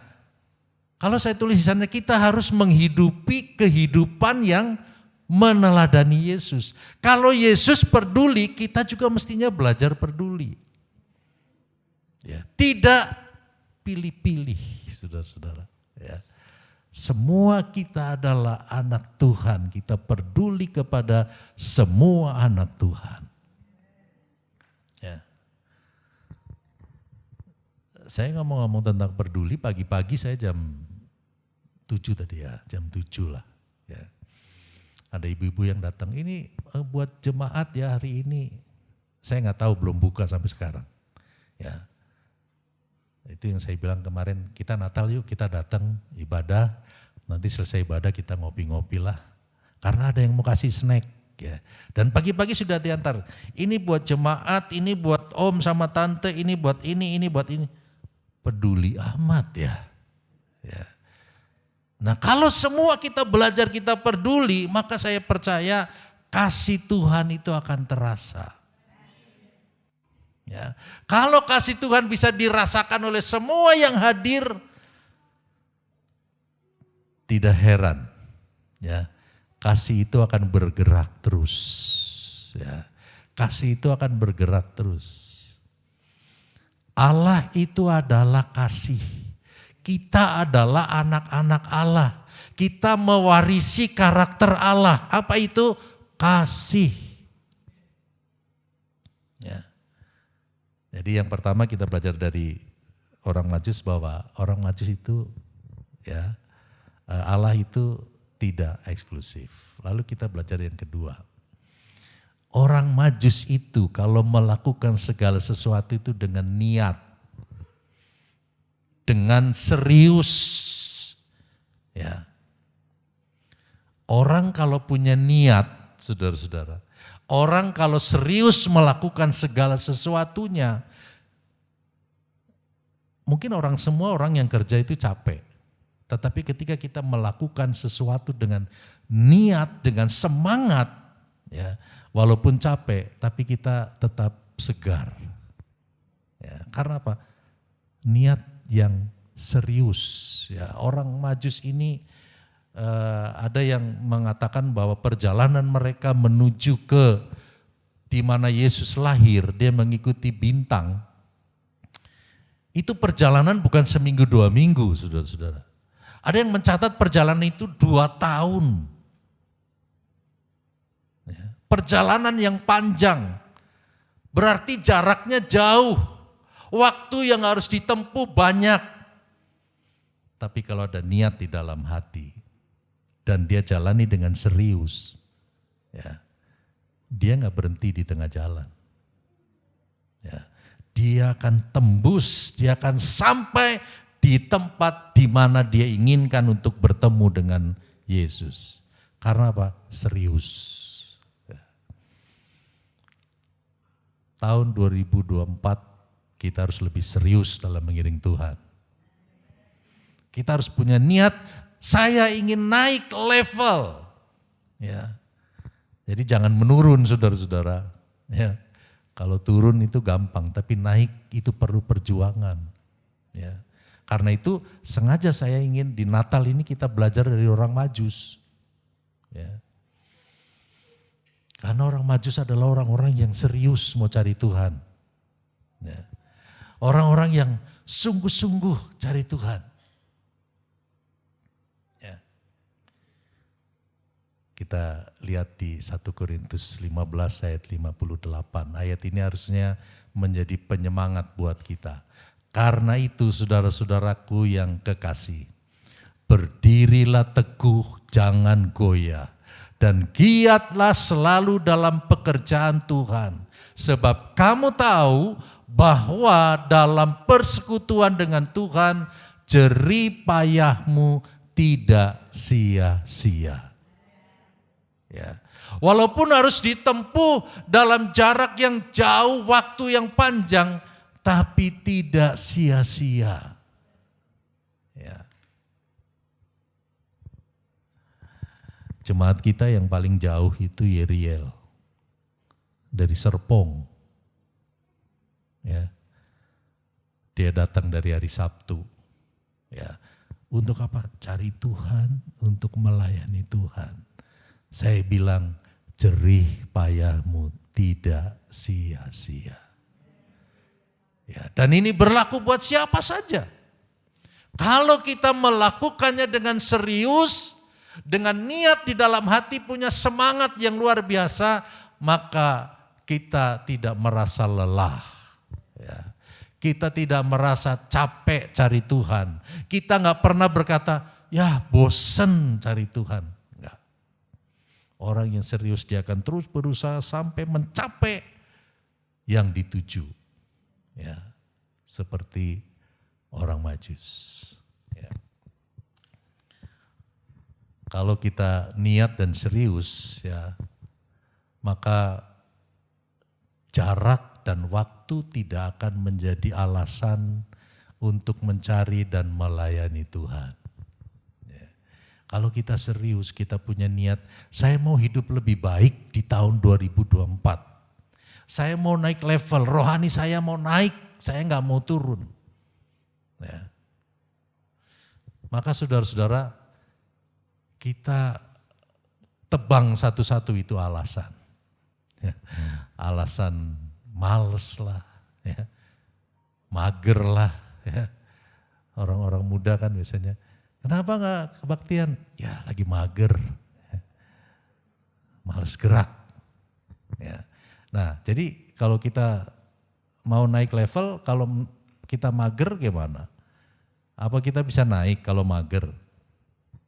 kalau saya tulis di sana, kita harus menghidupi kehidupan yang meneladani Yesus. Kalau Yesus peduli, kita juga mestinya belajar peduli. Ya, tidak pilih-pilih, saudara-saudara. Ya. Semua kita adalah anak Tuhan. Kita peduli kepada semua anak Tuhan. Ya. Saya ngomong-ngomong tentang peduli, pagi-pagi saya jam 7 tadi ya, jam 7 lah. Ya. Ada ibu-ibu yang datang, ini buat jemaat ya hari ini. Saya nggak tahu, belum buka sampai sekarang. Ya. Itu yang saya bilang kemarin, kita Natal yuk, kita datang ibadah, nanti selesai ibadah kita ngopi-ngopi lah. Karena ada yang mau kasih snack. Ya. Dan pagi-pagi sudah diantar, ini buat jemaat, ini buat om sama tante, ini buat ini buat ini. Peduli amat ya. Ya. Nah kalau semua kita belajar, kita peduli, maka saya percaya kasih Tuhan itu akan terasa. Ya. Kalau kasih Tuhan bisa dirasakan oleh semua yang hadir, tidak heran, ya, kasih itu akan bergerak terus. Ya. Kasih itu akan bergerak terus. Allah itu adalah kasih. Kita adalah anak-anak Allah. Kita mewarisi karakter Allah. Apa itu? Kasih. Ya. Jadi yang pertama kita belajar dari orang Majus bahwa orang Majus itu ya Allah itu tidak eksklusif. Lalu kita belajar yang kedua. Orang Majus itu kalau melakukan segala sesuatu itu dengan niat. Dengan serius. Ya. Orang kalau punya niat, saudara-saudara. Orang kalau serius melakukan segala sesuatunya, mungkin semua orang yang kerja itu capek. Tetapi ketika kita melakukan sesuatu dengan niat, dengan semangat, ya, walaupun capek, tapi kita tetap segar. Ya, karena apa? Niat yang serius. Ya, orang Majus ini ada yang mengatakan bahwa perjalanan mereka menuju ke di mana Yesus lahir, dia mengikuti bintang. Itu perjalanan bukan seminggu 2 minggu, saudara-saudara. Ada yang mencatat perjalanan itu 2 tahun. Ya, perjalanan yang panjang, berarti jaraknya jauh, waktu yang harus ditempuh banyak. Tapi kalau ada niat di dalam hati, dan dia jalani dengan serius, ya, dia nggak berhenti di tengah jalan. Ya, dia akan tembus, dia akan sampai di tempat di mana dia inginkan untuk bertemu dengan Yesus. Karena apa? Serius. Ya. Tahun 2024 kita harus lebih serius dalam mengiring Tuhan. Kita harus punya niat, saya ingin naik level. Ya. Jadi jangan menurun saudara-saudara. Ya. Kalau turun itu gampang, tapi naik itu perlu perjuangan. Ya. Karena itu sengaja saya ingin di Natal ini kita belajar dari orang Majus. Ya. Karena orang Majus adalah orang-orang yang serius mau cari Tuhan. Ya. Orang-orang yang sungguh-sungguh cari Tuhan. Kita lihat di 1 Korintus 15 ayat 58. Ayat ini harusnya menjadi penyemangat buat kita. Karena itu saudara-saudaraku yang kekasih, berdirilah teguh, jangan goyah. Dan giatlah selalu dalam pekerjaan Tuhan. Sebab kamu tahu bahwa dalam persekutuan dengan Tuhan, jerih payahmu tidak sia-sia. Ya. Walaupun harus ditempuh dalam jarak yang jauh, waktu yang panjang, tapi tidak sia-sia. Ya. Jemaat kita yang paling jauh itu Yeriel, dari Serpong. Ya. Dia datang dari hari Sabtu. Ya. Untuk apa? Cari Tuhan, untuk melayani Tuhan. Saya bilang, jerih payahmu tidak sia-sia. Ya, dan ini berlaku buat siapa saja. Kalau kita melakukannya dengan serius, dengan niat di dalam hati, punya semangat yang luar biasa, maka kita tidak merasa lelah. Ya. Kita tidak merasa capek cari Tuhan. Kita nggak pernah berkata, ya bosen cari Tuhan. Enggak. Orang yang serius dia akan terus berusaha sampai mencapai yang dituju. Ya, seperti orang Majus. Ya. Kalau kita niat dan serius, ya, maka jarak dan waktu tidak akan menjadi alasan untuk mencari dan melayani Tuhan. Ya. Kalau kita serius, kita punya niat, saya mau hidup lebih baik di tahun 2024. Saya mau naik level, rohani saya mau naik, saya nggak mau turun. Ya. Maka saudara-saudara, kita tebang satu-satu itu alasan. Ya. Alasan males lah, ya. Mager lah. Ya. Orang-orang muda kan biasanya, kenapa nggak kebaktian? Ya lagi mager, ya. Males gerak. Ya. Nah jadi kalau kita mau naik level, kalau kita mager gimana? Apa kita bisa naik kalau mager?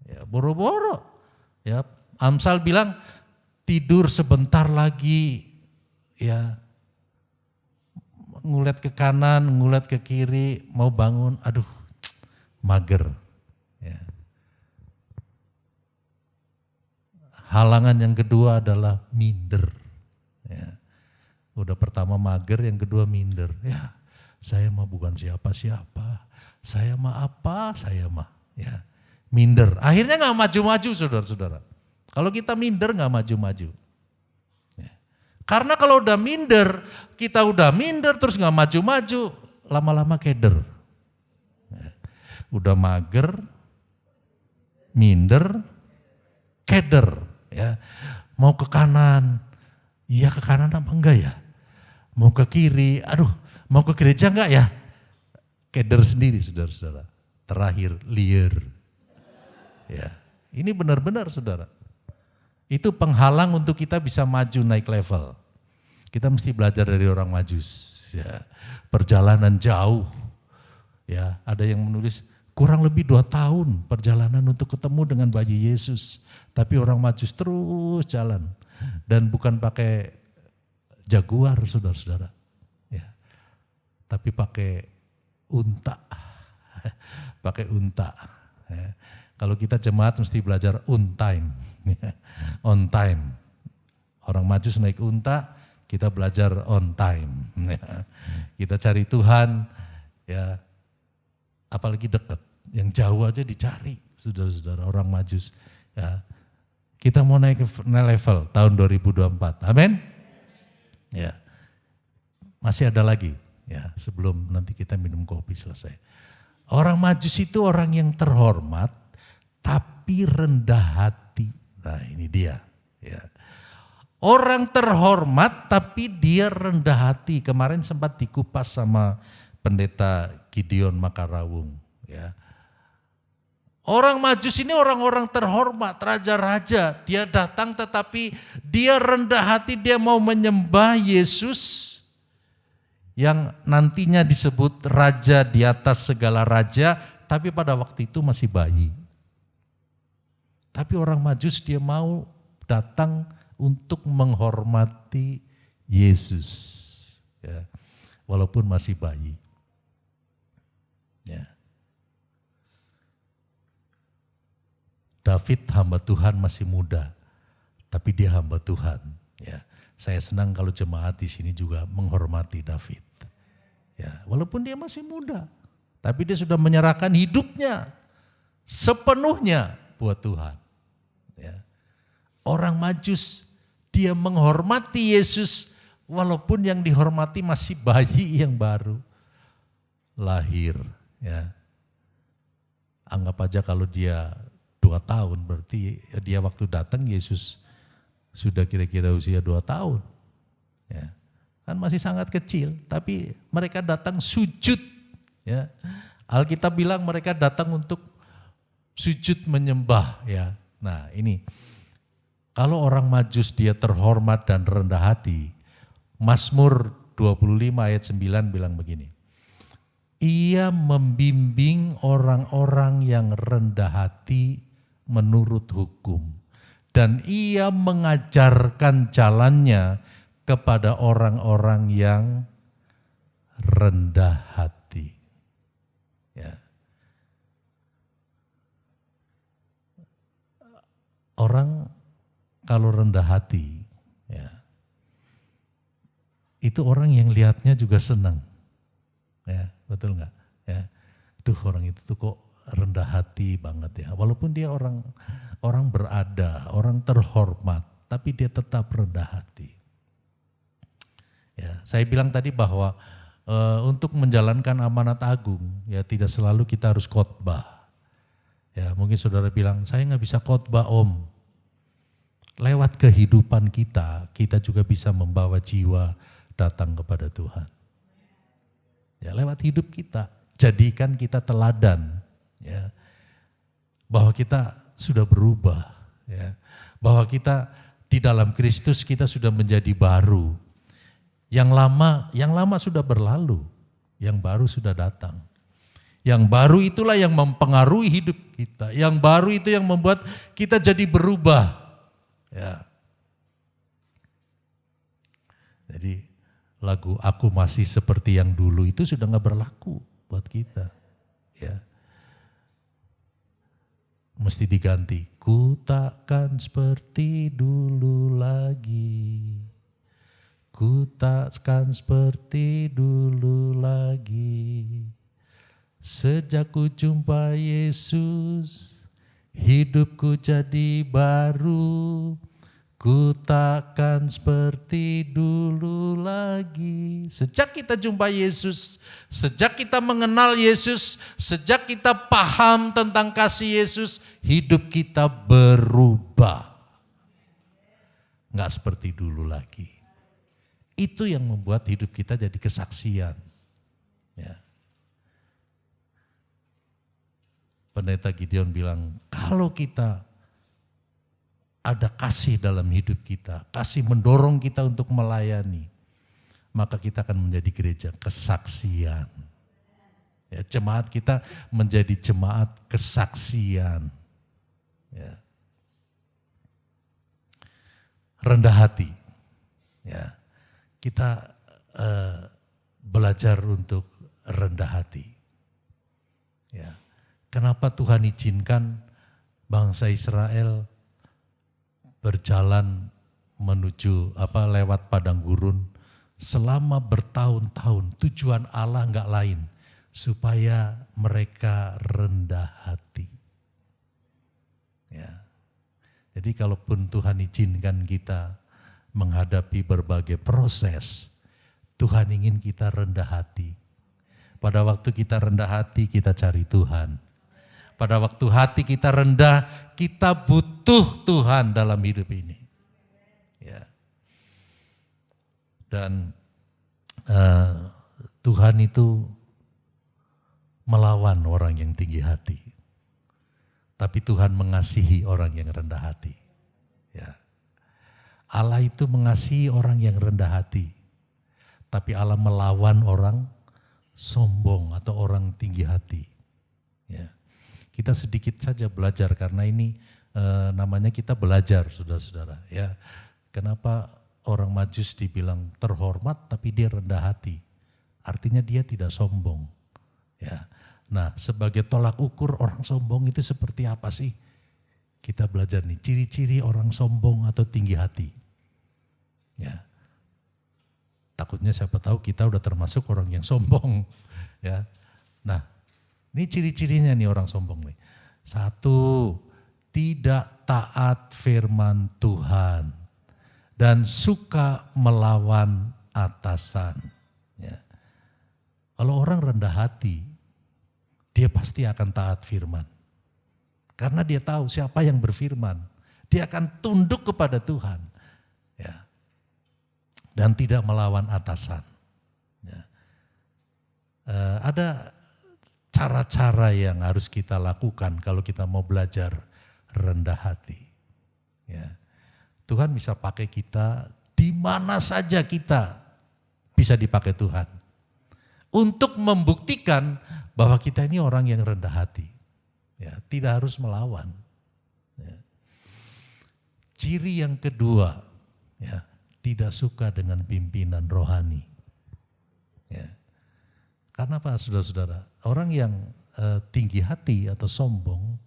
Ya boro-boro. Ya, Amsal bilang tidur sebentar lagi, ya ngulet ke kanan, ngulet ke kiri, mau bangun, aduh mager. Ya. Halangan yang kedua adalah minder. Ya. Udah pertama mager, yang kedua minder. Ya, saya mah bukan siapa-siapa. Saya mah apa, saya mah. Ya, minder. Akhirnya gak maju-maju saudara-saudara. Kalau kita minder gak maju-maju. Ya. Karena kalau udah minder, kita udah minder terus gak maju-maju, lama-lama keder. Ya. Udah mager, minder, keder. Ya. Mau ke kanan, iya ke kanan apa enggak ya? Mau ke kiri, aduh mau ke gereja enggak ya? Keder sendiri saudara-saudara. Terakhir liar. Ya, ini benar-benar saudara. Itu penghalang untuk kita bisa maju naik level. Kita mesti belajar dari orang Majus. Ya, perjalanan jauh. Ya, ada yang menulis kurang lebih 2 tahun perjalanan untuk ketemu dengan bayi Yesus. Tapi orang Majus terus jalan. Dan bukan pakai jaguar saudara-saudara. Ya, tapi pakai unta, pakai unta. Ya. Kalau kita jemaat mesti belajar on time, on time. Orang Majus naik unta, kita belajar on time. Ya. Kita cari Tuhan, ya apalagi dekat, yang jauh aja dicari, saudara-saudara orang Majus. Ya. Kita mau naik level tahun 2024, amin? Ya, masih ada lagi. Ya, sebelum nanti kita minum kopi selesai. Orang Majus itu orang yang terhormat tapi rendah hati. Nah, ini dia, ya. Orang terhormat tapi dia rendah hati. Kemarin sempat dikupas sama pendeta Gideon Makarawung, ya. Orang Majus ini orang-orang terhormat, raja-raja. Dia datang tetapi dia rendah hati, dia mau menyembah Yesus yang nantinya disebut raja di atas segala raja, tapi pada waktu itu masih bayi. Tapi orang Majus dia mau datang untuk menghormati Yesus, ya, walaupun masih bayi. Ya. David hamba Tuhan masih muda, tapi dia hamba Tuhan. Ya. Saya senang kalau jemaat di sini juga menghormati David. Ya, walaupun dia masih muda, tapi dia sudah menyerahkan hidupnya sepenuhnya buat Tuhan. Ya. Orang Majus, dia menghormati Yesus walaupun yang dihormati masih bayi yang baru lahir. Ya. Anggap aja kalau dia 2 tahun, berarti dia waktu datang Yesus sudah kira-kira usia 2 tahun. Ya. Kan masih sangat kecil, tapi mereka datang sujud. Ya. Alkitab bilang mereka datang untuk sujud menyembah ya. Nah ini, kalau orang Majus dia terhormat dan rendah hati, Mazmur 25 ayat 9 bilang begini, ia membimbing orang-orang yang rendah hati menurut hukum, dan ia mengajarkan jalannya kepada orang-orang yang rendah hati. Ya. Orang kalau rendah hati, ya, itu orang yang lihatnya juga senang, ya betul nggak? Ya, duh orang itu tuh kok rendah hati banget ya, walaupun dia orang berada, orang terhormat, tapi dia tetap rendah hati. Ya, saya bilang tadi bahwa untuk menjalankan amanat agung, ya tidak selalu kita harus khotbah. Ya, mungkin saudara bilang, saya nggak bisa khotbah om. Lewat kehidupan kita juga bisa membawa jiwa datang kepada Tuhan. Ya, lewat hidup kita, jadikan kita teladan, ya, bahwa kita sudah berubah, ya, bahwa kita di dalam Kristus kita sudah menjadi baru. Yang lama sudah berlalu, yang baru sudah datang. Yang baru itulah yang mempengaruhi hidup kita. Yang baru itu yang membuat kita jadi berubah. Ya. Jadi lagu Aku Masih Seperti Yang Dulu itu sudah gak berlaku buat kita. Ya. Mesti diganti. Ku takkan seperti dulu lagi. Ku takkan seperti dulu lagi. Sejak ku jumpa Yesus, hidupku jadi baru. Ku takkan seperti dulu lagi. Sejak kita jumpa Yesus, sejak kita mengenal Yesus, sejak kita paham tentang kasih Yesus, hidup kita berubah. Enggak seperti dulu lagi. Itu yang membuat hidup kita jadi kesaksian. Ya. Pendeta Gideon bilang, kalau kita ada kasih dalam hidup kita, kasih mendorong kita untuk melayani, maka kita akan menjadi gereja kesaksian. Ya, jemaat kita menjadi jemaat kesaksian. Ya. Rendah hati. Ya. Kita belajar untuk rendah hati. Ya. Kenapa Tuhan izinkan bangsa Israel berjalan menuju lewat padang gurun selama bertahun-tahun? Tujuan Allah enggak lain supaya mereka rendah hati. Ya. Jadi kalaupun Tuhan izinkan kita menghadapi berbagai proses, Tuhan ingin kita rendah hati. Pada waktu kita rendah hati, kita cari Tuhan. Pada waktu hati kita rendah, kita butuh Tuhan dalam hidup ini. Ya. Dan Tuhan itu melawan orang yang tinggi hati. Tapi Tuhan mengasihi orang yang rendah hati. Ya. Allah itu mengasihi orang yang rendah hati. Tapi Allah melawan orang sombong atau orang tinggi hati. Ya. Kita sedikit saja belajar karena ini namanya kita belajar, saudara-saudara. Ya, kenapa orang Majus dibilang terhormat tapi dia rendah hati? Artinya dia tidak sombong. Ya, nah sebagai tolak ukur orang sombong itu seperti apa sih? Kita belajar nih ciri-ciri orang sombong atau tinggi hati. Ya, takutnya siapa tahu kita udah termasuk orang yang sombong. Ya, nah. Ini ciri-cirinya nih orang sombong nih. 1, tidak taat firman Tuhan dan suka melawan atasan. Ya. Kalau orang rendah hati, dia pasti akan taat firman. Karena dia tahu siapa yang berfirman. Dia akan tunduk kepada Tuhan. Ya. Dan tidak melawan atasan. Ya. Ada cara-cara yang harus kita lakukan kalau kita mau belajar rendah hati. Ya. Tuhan bisa pakai kita di mana saja, kita bisa dipakai Tuhan untuk membuktikan bahwa kita ini orang yang rendah hati. Ya, tidak harus melawan. Ya. Ciri yang kedua, ya, tidak suka dengan pimpinan rohani. Ya. Karena apa, saudara-saudara? Orang yang tinggi hati atau sombong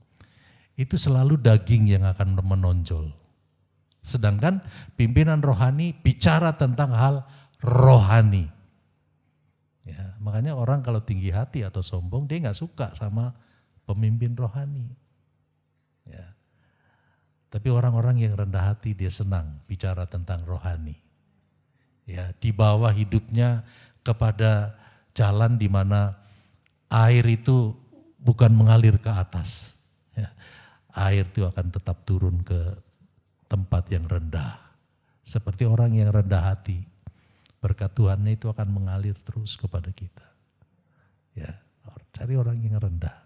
itu selalu daging yang akan menonjol. Sedangkan pimpinan rohani bicara tentang hal rohani. Ya, makanya orang kalau tinggi hati atau sombong, dia nggak suka sama pemimpin rohani. Ya. Tapi orang-orang yang rendah hati dia senang bicara tentang rohani. Ya, di bawah hidupnya kepada jalan di mana air itu bukan mengalir ke atas. Ya, air itu akan tetap turun ke tempat yang rendah. Seperti orang yang rendah hati, berkat Tuhannya itu akan mengalir terus kepada kita. Ya, cari orang yang rendah.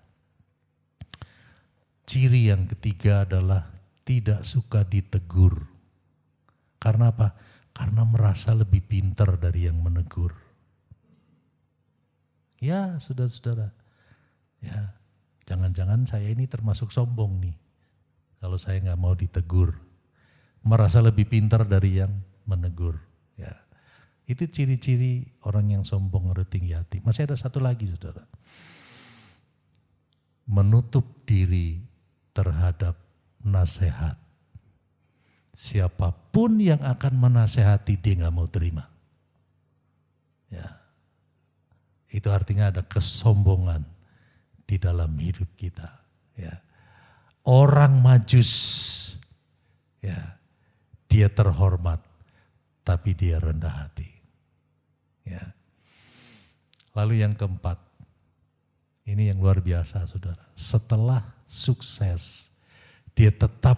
Ciri yang ketiga adalah tidak suka ditegur. Karena apa? Karena merasa lebih pintar dari yang menegur. Ya, saudara-saudara. Ya, jangan-jangan saya ini termasuk sombong nih. Kalau saya nggak mau ditegur. Merasa lebih pintar dari yang menegur. Ya, itu ciri-ciri orang yang sombong atau tinggi hati. Masih ada satu lagi, saudara. Menutup diri terhadap nasihat. Siapapun yang akan menasehati dia nggak mau terima. Ya, itu artinya ada kesombongan di dalam hidup kita. Ya, orang Majus, ya, dia terhormat, tapi dia rendah hati. Ya. Lalu yang keempat, ini yang luar biasa, saudara. Setelah sukses, dia tetap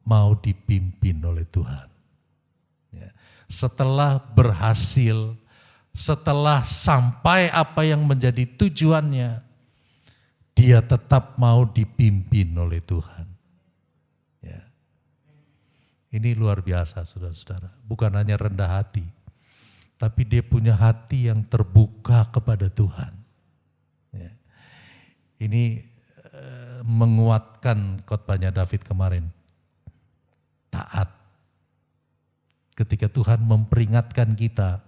mau dipimpin oleh Tuhan. Ya. Setelah berhasil, setelah sampai apa yang menjadi tujuannya, dia tetap mau dipimpin oleh Tuhan. Ya. Ini luar biasa, saudara-saudara. Bukan hanya rendah hati, tapi dia punya hati yang terbuka kepada Tuhan. Ya. Ini menguatkan khotbahnya David kemarin. Taat. Ketika Tuhan memperingatkan kita,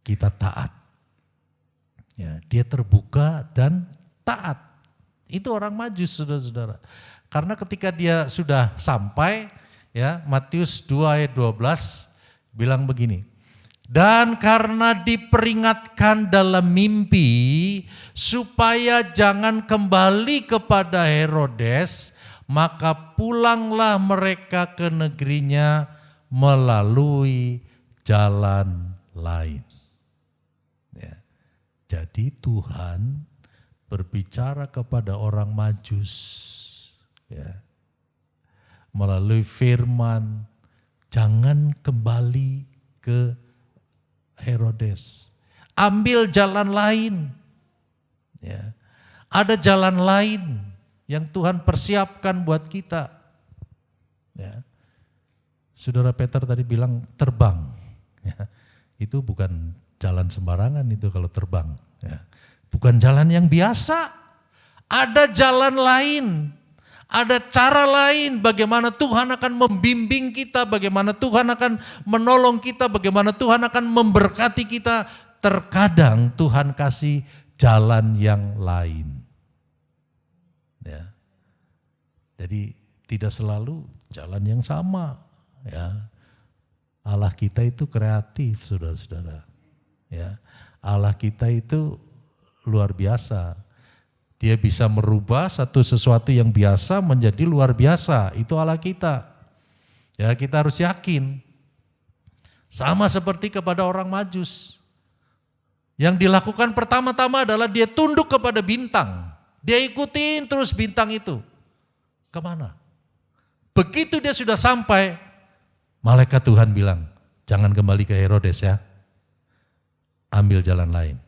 kita taat. Ya, dia terbuka dan taat. Itu orang Majus, saudara-saudara. Karena ketika dia sudah sampai, ya, Matius 2 ayat 12 bilang begini. Dan karena diperingatkan dalam mimpi supaya jangan kembali kepada Herodes, maka pulanglah mereka ke negerinya melalui jalan lain. Ya. Jadi Tuhan berbicara kepada orang Majus, ya, melalui firman, jangan kembali ke Herodes, ambil jalan lain. Ya. Ada jalan lain yang Tuhan persiapkan buat kita. Ya. Saudara Peter tadi bilang terbang. Ya. Itu bukan jalan sembarangan itu kalau terbang. Ya. Bukan jalan yang biasa. Ada jalan lain. Ada cara lain bagaimana Tuhan akan membimbing kita, bagaimana Tuhan akan menolong kita, bagaimana Tuhan akan memberkati kita. Terkadang Tuhan kasih jalan yang lain. Ya. Jadi tidak selalu jalan yang sama. Ya. Allah kita itu kreatif, saudara-saudara. Ya. Allah kita itu luar biasa. Dia bisa merubah sesuatu yang biasa menjadi luar biasa. Itu Allah kita. Ya, kita harus yakin. Sama seperti kepada orang Majus. Yang dilakukan pertama-tama adalah dia tunduk kepada bintang. Dia ikutin terus bintang itu. Kemana? Begitu dia sudah sampai, malaikat Tuhan bilang, jangan kembali ke Herodes ya. Ambil jalan lain.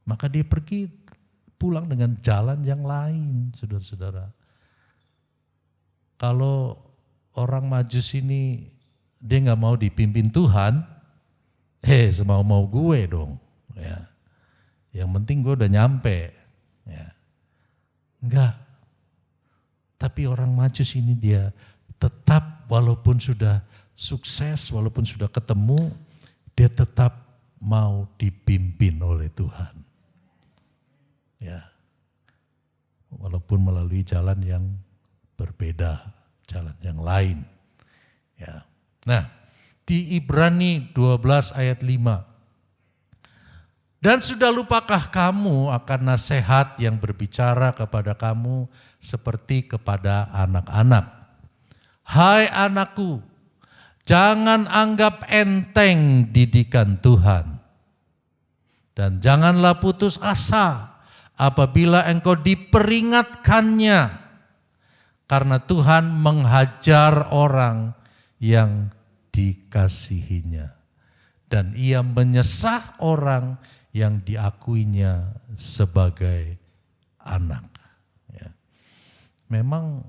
Maka dia pergi pulang dengan jalan yang lain, saudara-saudara. Kalau orang Majus ini dia nggak mau dipimpin Tuhan, semau-mau gue dong. Ya. Yang penting gue udah nyampe. Ya. Enggak. Tapi orang Majus ini dia tetap walaupun sudah sukses, walaupun sudah ketemu, dia tetap mau dipimpin oleh Tuhan. Ya. Walaupun melalui jalan yang berbeda, jalan yang lain. Ya. Nah, di Ibrani 12 ayat 5. Dan sudah lupakah kamu akan nasihat yang berbicara kepada kamu seperti kepada anak-anak? Hai anakku, jangan anggap enteng didikan Tuhan. Dan janganlah putus asa apabila engkau diperingatkannya. Karena Tuhan menghajar orang yang dikasihinya. Dan ia menyesah orang yang diakuinya sebagai anak. Ya. Memang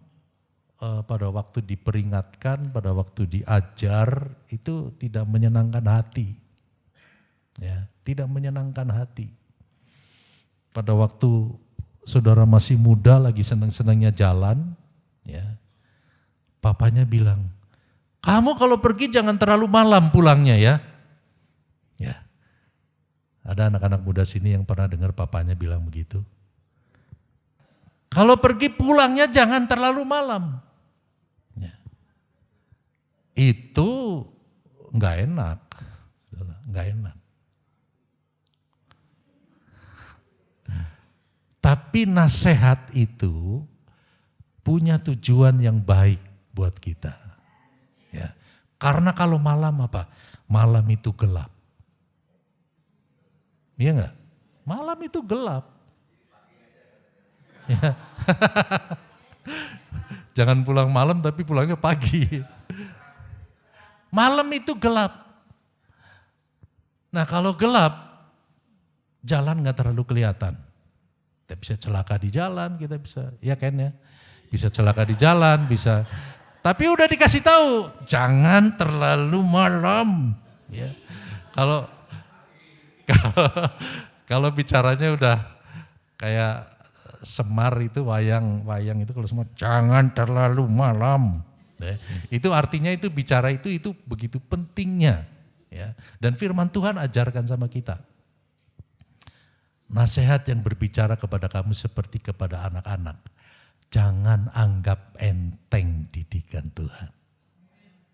pada waktu diperingatkan, pada waktu diajar itu tidak menyenangkan hati. Ya, tidak menyenangkan hati. Pada waktu saudara masih muda lagi senang-senangnya jalan, ya, papanya bilang, kamu kalau pergi jangan terlalu malam pulangnya ya. Ya. Ada anak-anak muda sini yang pernah dengar papanya bilang begitu. Kalau pergi pulangnya jangan terlalu malam. Ya. Itu enggak enak. Enggak enak. Tapi nasihat itu punya tujuan yang baik buat kita. Ya. Karena kalau malam apa? Malam itu gelap. Iya enggak? Malam itu gelap. Ya. Jangan pulang malam tapi pulangnya pagi. Malam itu gelap. Nah kalau gelap, jalan gak terlalu kelihatan. Kita bisa celaka di jalan, kita bisa, ya kan ya. Bisa celaka di jalan, bisa. Tapi udah dikasih tahu, jangan terlalu malam. Ya. Kalau bicaranya udah kayak Semar itu wayang itu kalau semua jangan terlalu malam. Ya. Itu artinya itu bicara itu begitu pentingnya. Ya. Dan firman Tuhan ajarkan sama kita. Nasihat yang berbicara kepada kamu seperti kepada anak-anak. Jangan anggap enteng didikan Tuhan.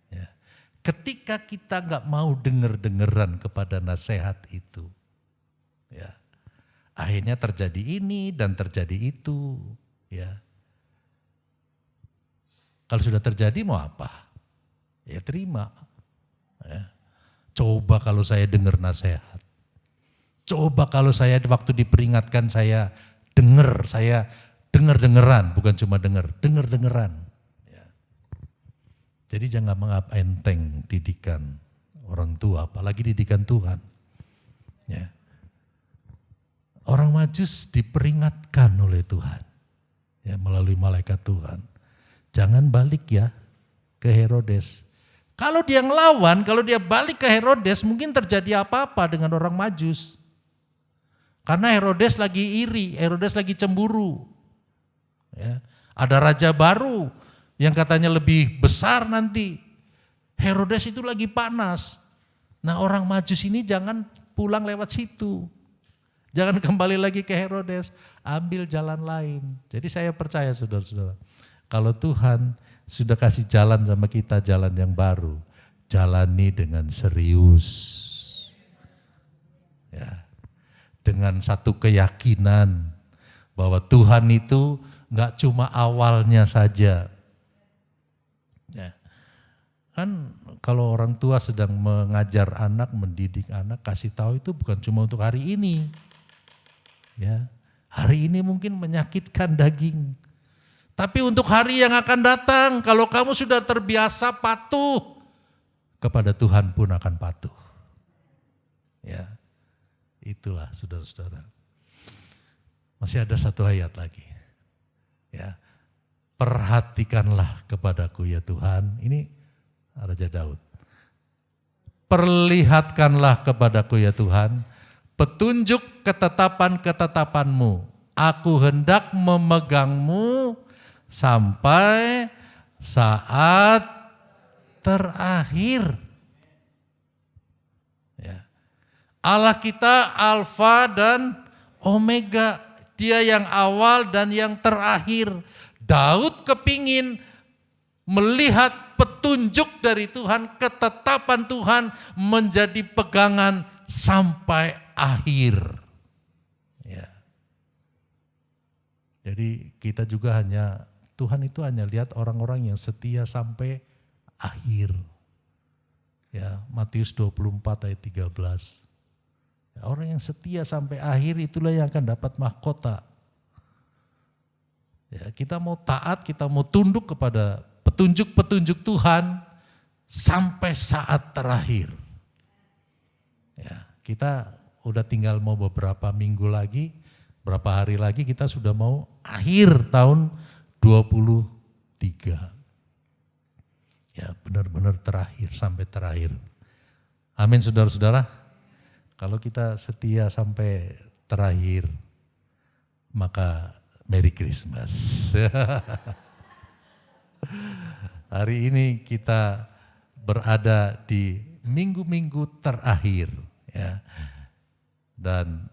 Ya. Ketika kita gak mau denger-dengeran kepada nasihat itu. Ya. Akhirnya terjadi ini dan terjadi itu. Ya. Kalau sudah terjadi mau apa? Ya terima. Ya. Coba kalau saya dengar nasihat. Coba kalau saya waktu diperingatkan saya dengeran, bukan cuma dengeran. Ya. Jadi jangan menganggap enteng didikan orang tua, apalagi didikan Tuhan. Ya. Orang Majus diperingatkan oleh Tuhan, ya, melalui malaikat Tuhan. Jangan balik ya ke Herodes. Kalau dia ngelawan, kalau dia balik ke Herodes mungkin terjadi apa-apa dengan orang Majus. Karena Herodes lagi iri, Herodes lagi cemburu. Ya. Ada raja baru yang katanya lebih besar nanti. Herodes itu lagi panas. Nah orang Majus ini jangan pulang lewat situ. Jangan kembali lagi ke Herodes, ambil jalan lain. Jadi saya percaya saudara-saudara, kalau Tuhan sudah kasih jalan sama kita, jalan yang baru, jalani dengan serius. Ya. Dengan satu keyakinan bahwa Tuhan itu gak cuma awalnya saja. Ya. Kan kalau orang tua sedang mengajar anak, mendidik anak, kasih tahu itu bukan cuma untuk hari ini. Ya. Hari ini mungkin menyakitkan daging. Tapi untuk hari yang akan datang, kalau kamu sudah terbiasa patuh, kepada Tuhan pun akan patuh. Ya. Itulah saudara-saudara. Masih ada satu ayat lagi. Ya. Perhatikanlah kepadaku ya Tuhan. Ini Raja Daud. Perlihatkanlah kepadaku ya Tuhan petunjuk ketetapan-ketetapanmu. Aku hendak memegangmu sampai saat terakhir. Ya. Allah kita Alfa dan Omega. Dia yang awal dan yang terakhir. Daud kepingin melihat petunjuk dari Tuhan, ketetapan Tuhan menjadi pegangan sampai akhir. Ya. Jadi kita juga Tuhan itu hanya lihat orang-orang yang setia sampai akhir. Ya, Matius 24 ayat 13. Ya, orang yang setia sampai akhir itulah yang akan dapat mahkota. Ya, kita mau taat, kita mau tunduk kepada petunjuk-petunjuk Tuhan sampai saat terakhir. Ya, kita udah tinggal mau beberapa minggu lagi, berapa hari lagi kita sudah mau akhir tahun 23. Ya, benar-benar terakhir, sampai terakhir. Amin saudara-saudara. Kalau kita setia sampai terakhir, maka Merry Christmas. Hari ini kita berada di minggu-minggu terakhir. Ya. Dan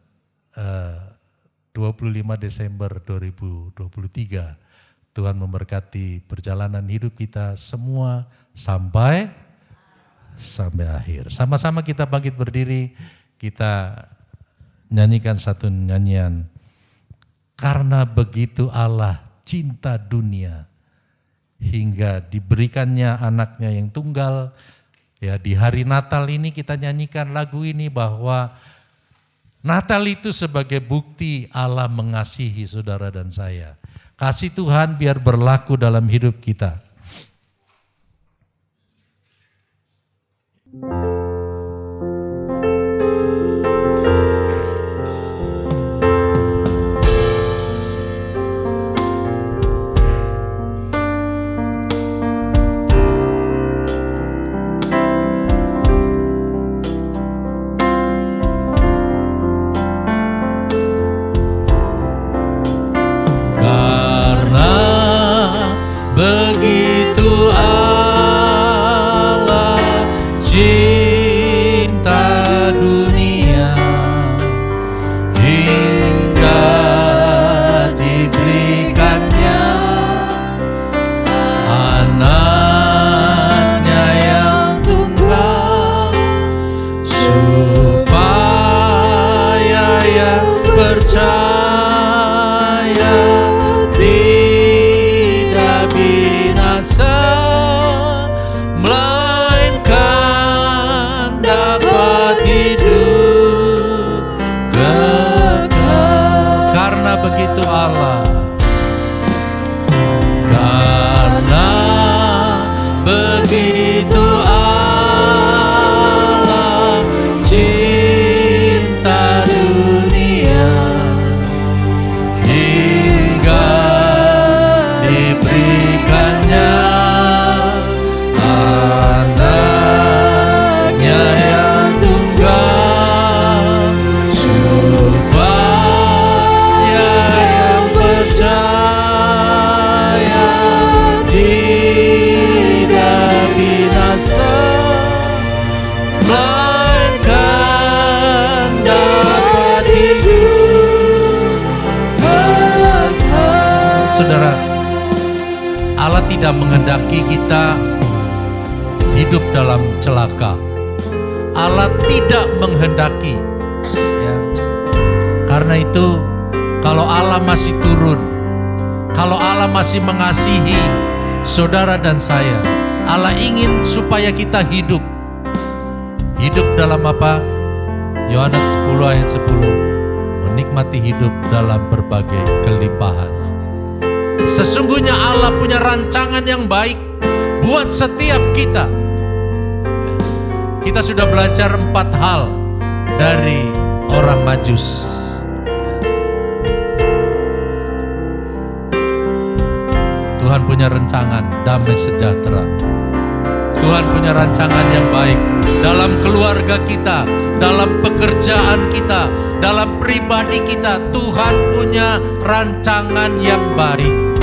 25 Desember 2023 Tuhan memberkati perjalanan hidup kita semua sampai akhir. Sama-sama kita bangkit berdiri, kita nyanyikan satu nyanyian. Karena begitu Allah cinta dunia hingga diberikannya anaknya yang tunggal. Ya, di hari Natal ini kita nyanyikan lagu ini bahwa Natal itu sebagai bukti Allah mengasihi saudara dan saya. Kasih Tuhan biar berlaku dalam hidup kita. Begitu Allah cinta dunia hingga diberikannya anaknya yang tunggal supaya yang percaya begitu Allah, karena begitu Allah cinta dunia hingga diberikannya anaknya yang tunggal Saudara, Allah tidak menghendaki kita hidup dalam celaka. Allah tidak menghendaki. Ya. Karena itu, kalau Allah masih turun, kalau Allah masih mengasihi saudara dan saya, Allah ingin supaya kita hidup. Hidup dalam apa? Yohanes 10 ayat 10. Menikmati hidup dalam berbagai kelimpahan. Sesungguhnya Allah punya rancangan yang baik buat setiap kita. Kita sudah belajar 4 hal dari orang Majus. punya rancangan damai sejahtera. Tuhan punya rancangan yang baik dalam keluarga kita, dalam pekerjaan kita, dalam pribadi kita. Tuhan punya rancangan yang baik.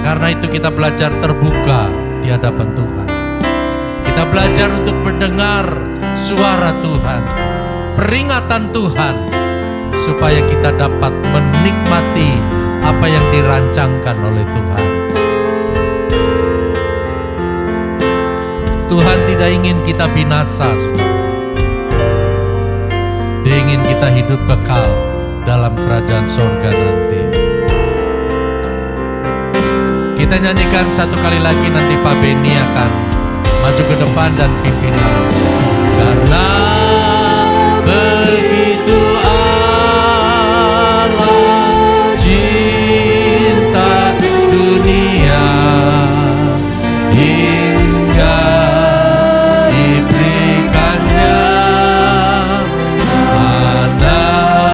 Karena itu kita belajar terbuka di hadapan Tuhan. Kita belajar untuk mendengar suara Tuhan, peringatan Tuhan, supaya kita dapat menikmati apa yang dirancangkan oleh Tuhan. Tuhan tidak ingin kita binasa, saudara. Dia ingin kita hidup kekal dalam kerajaan sorga nanti. Kita nyanyikan satu kali lagi, nanti Pak Beni akan maju ke depan dan pimpin. Karena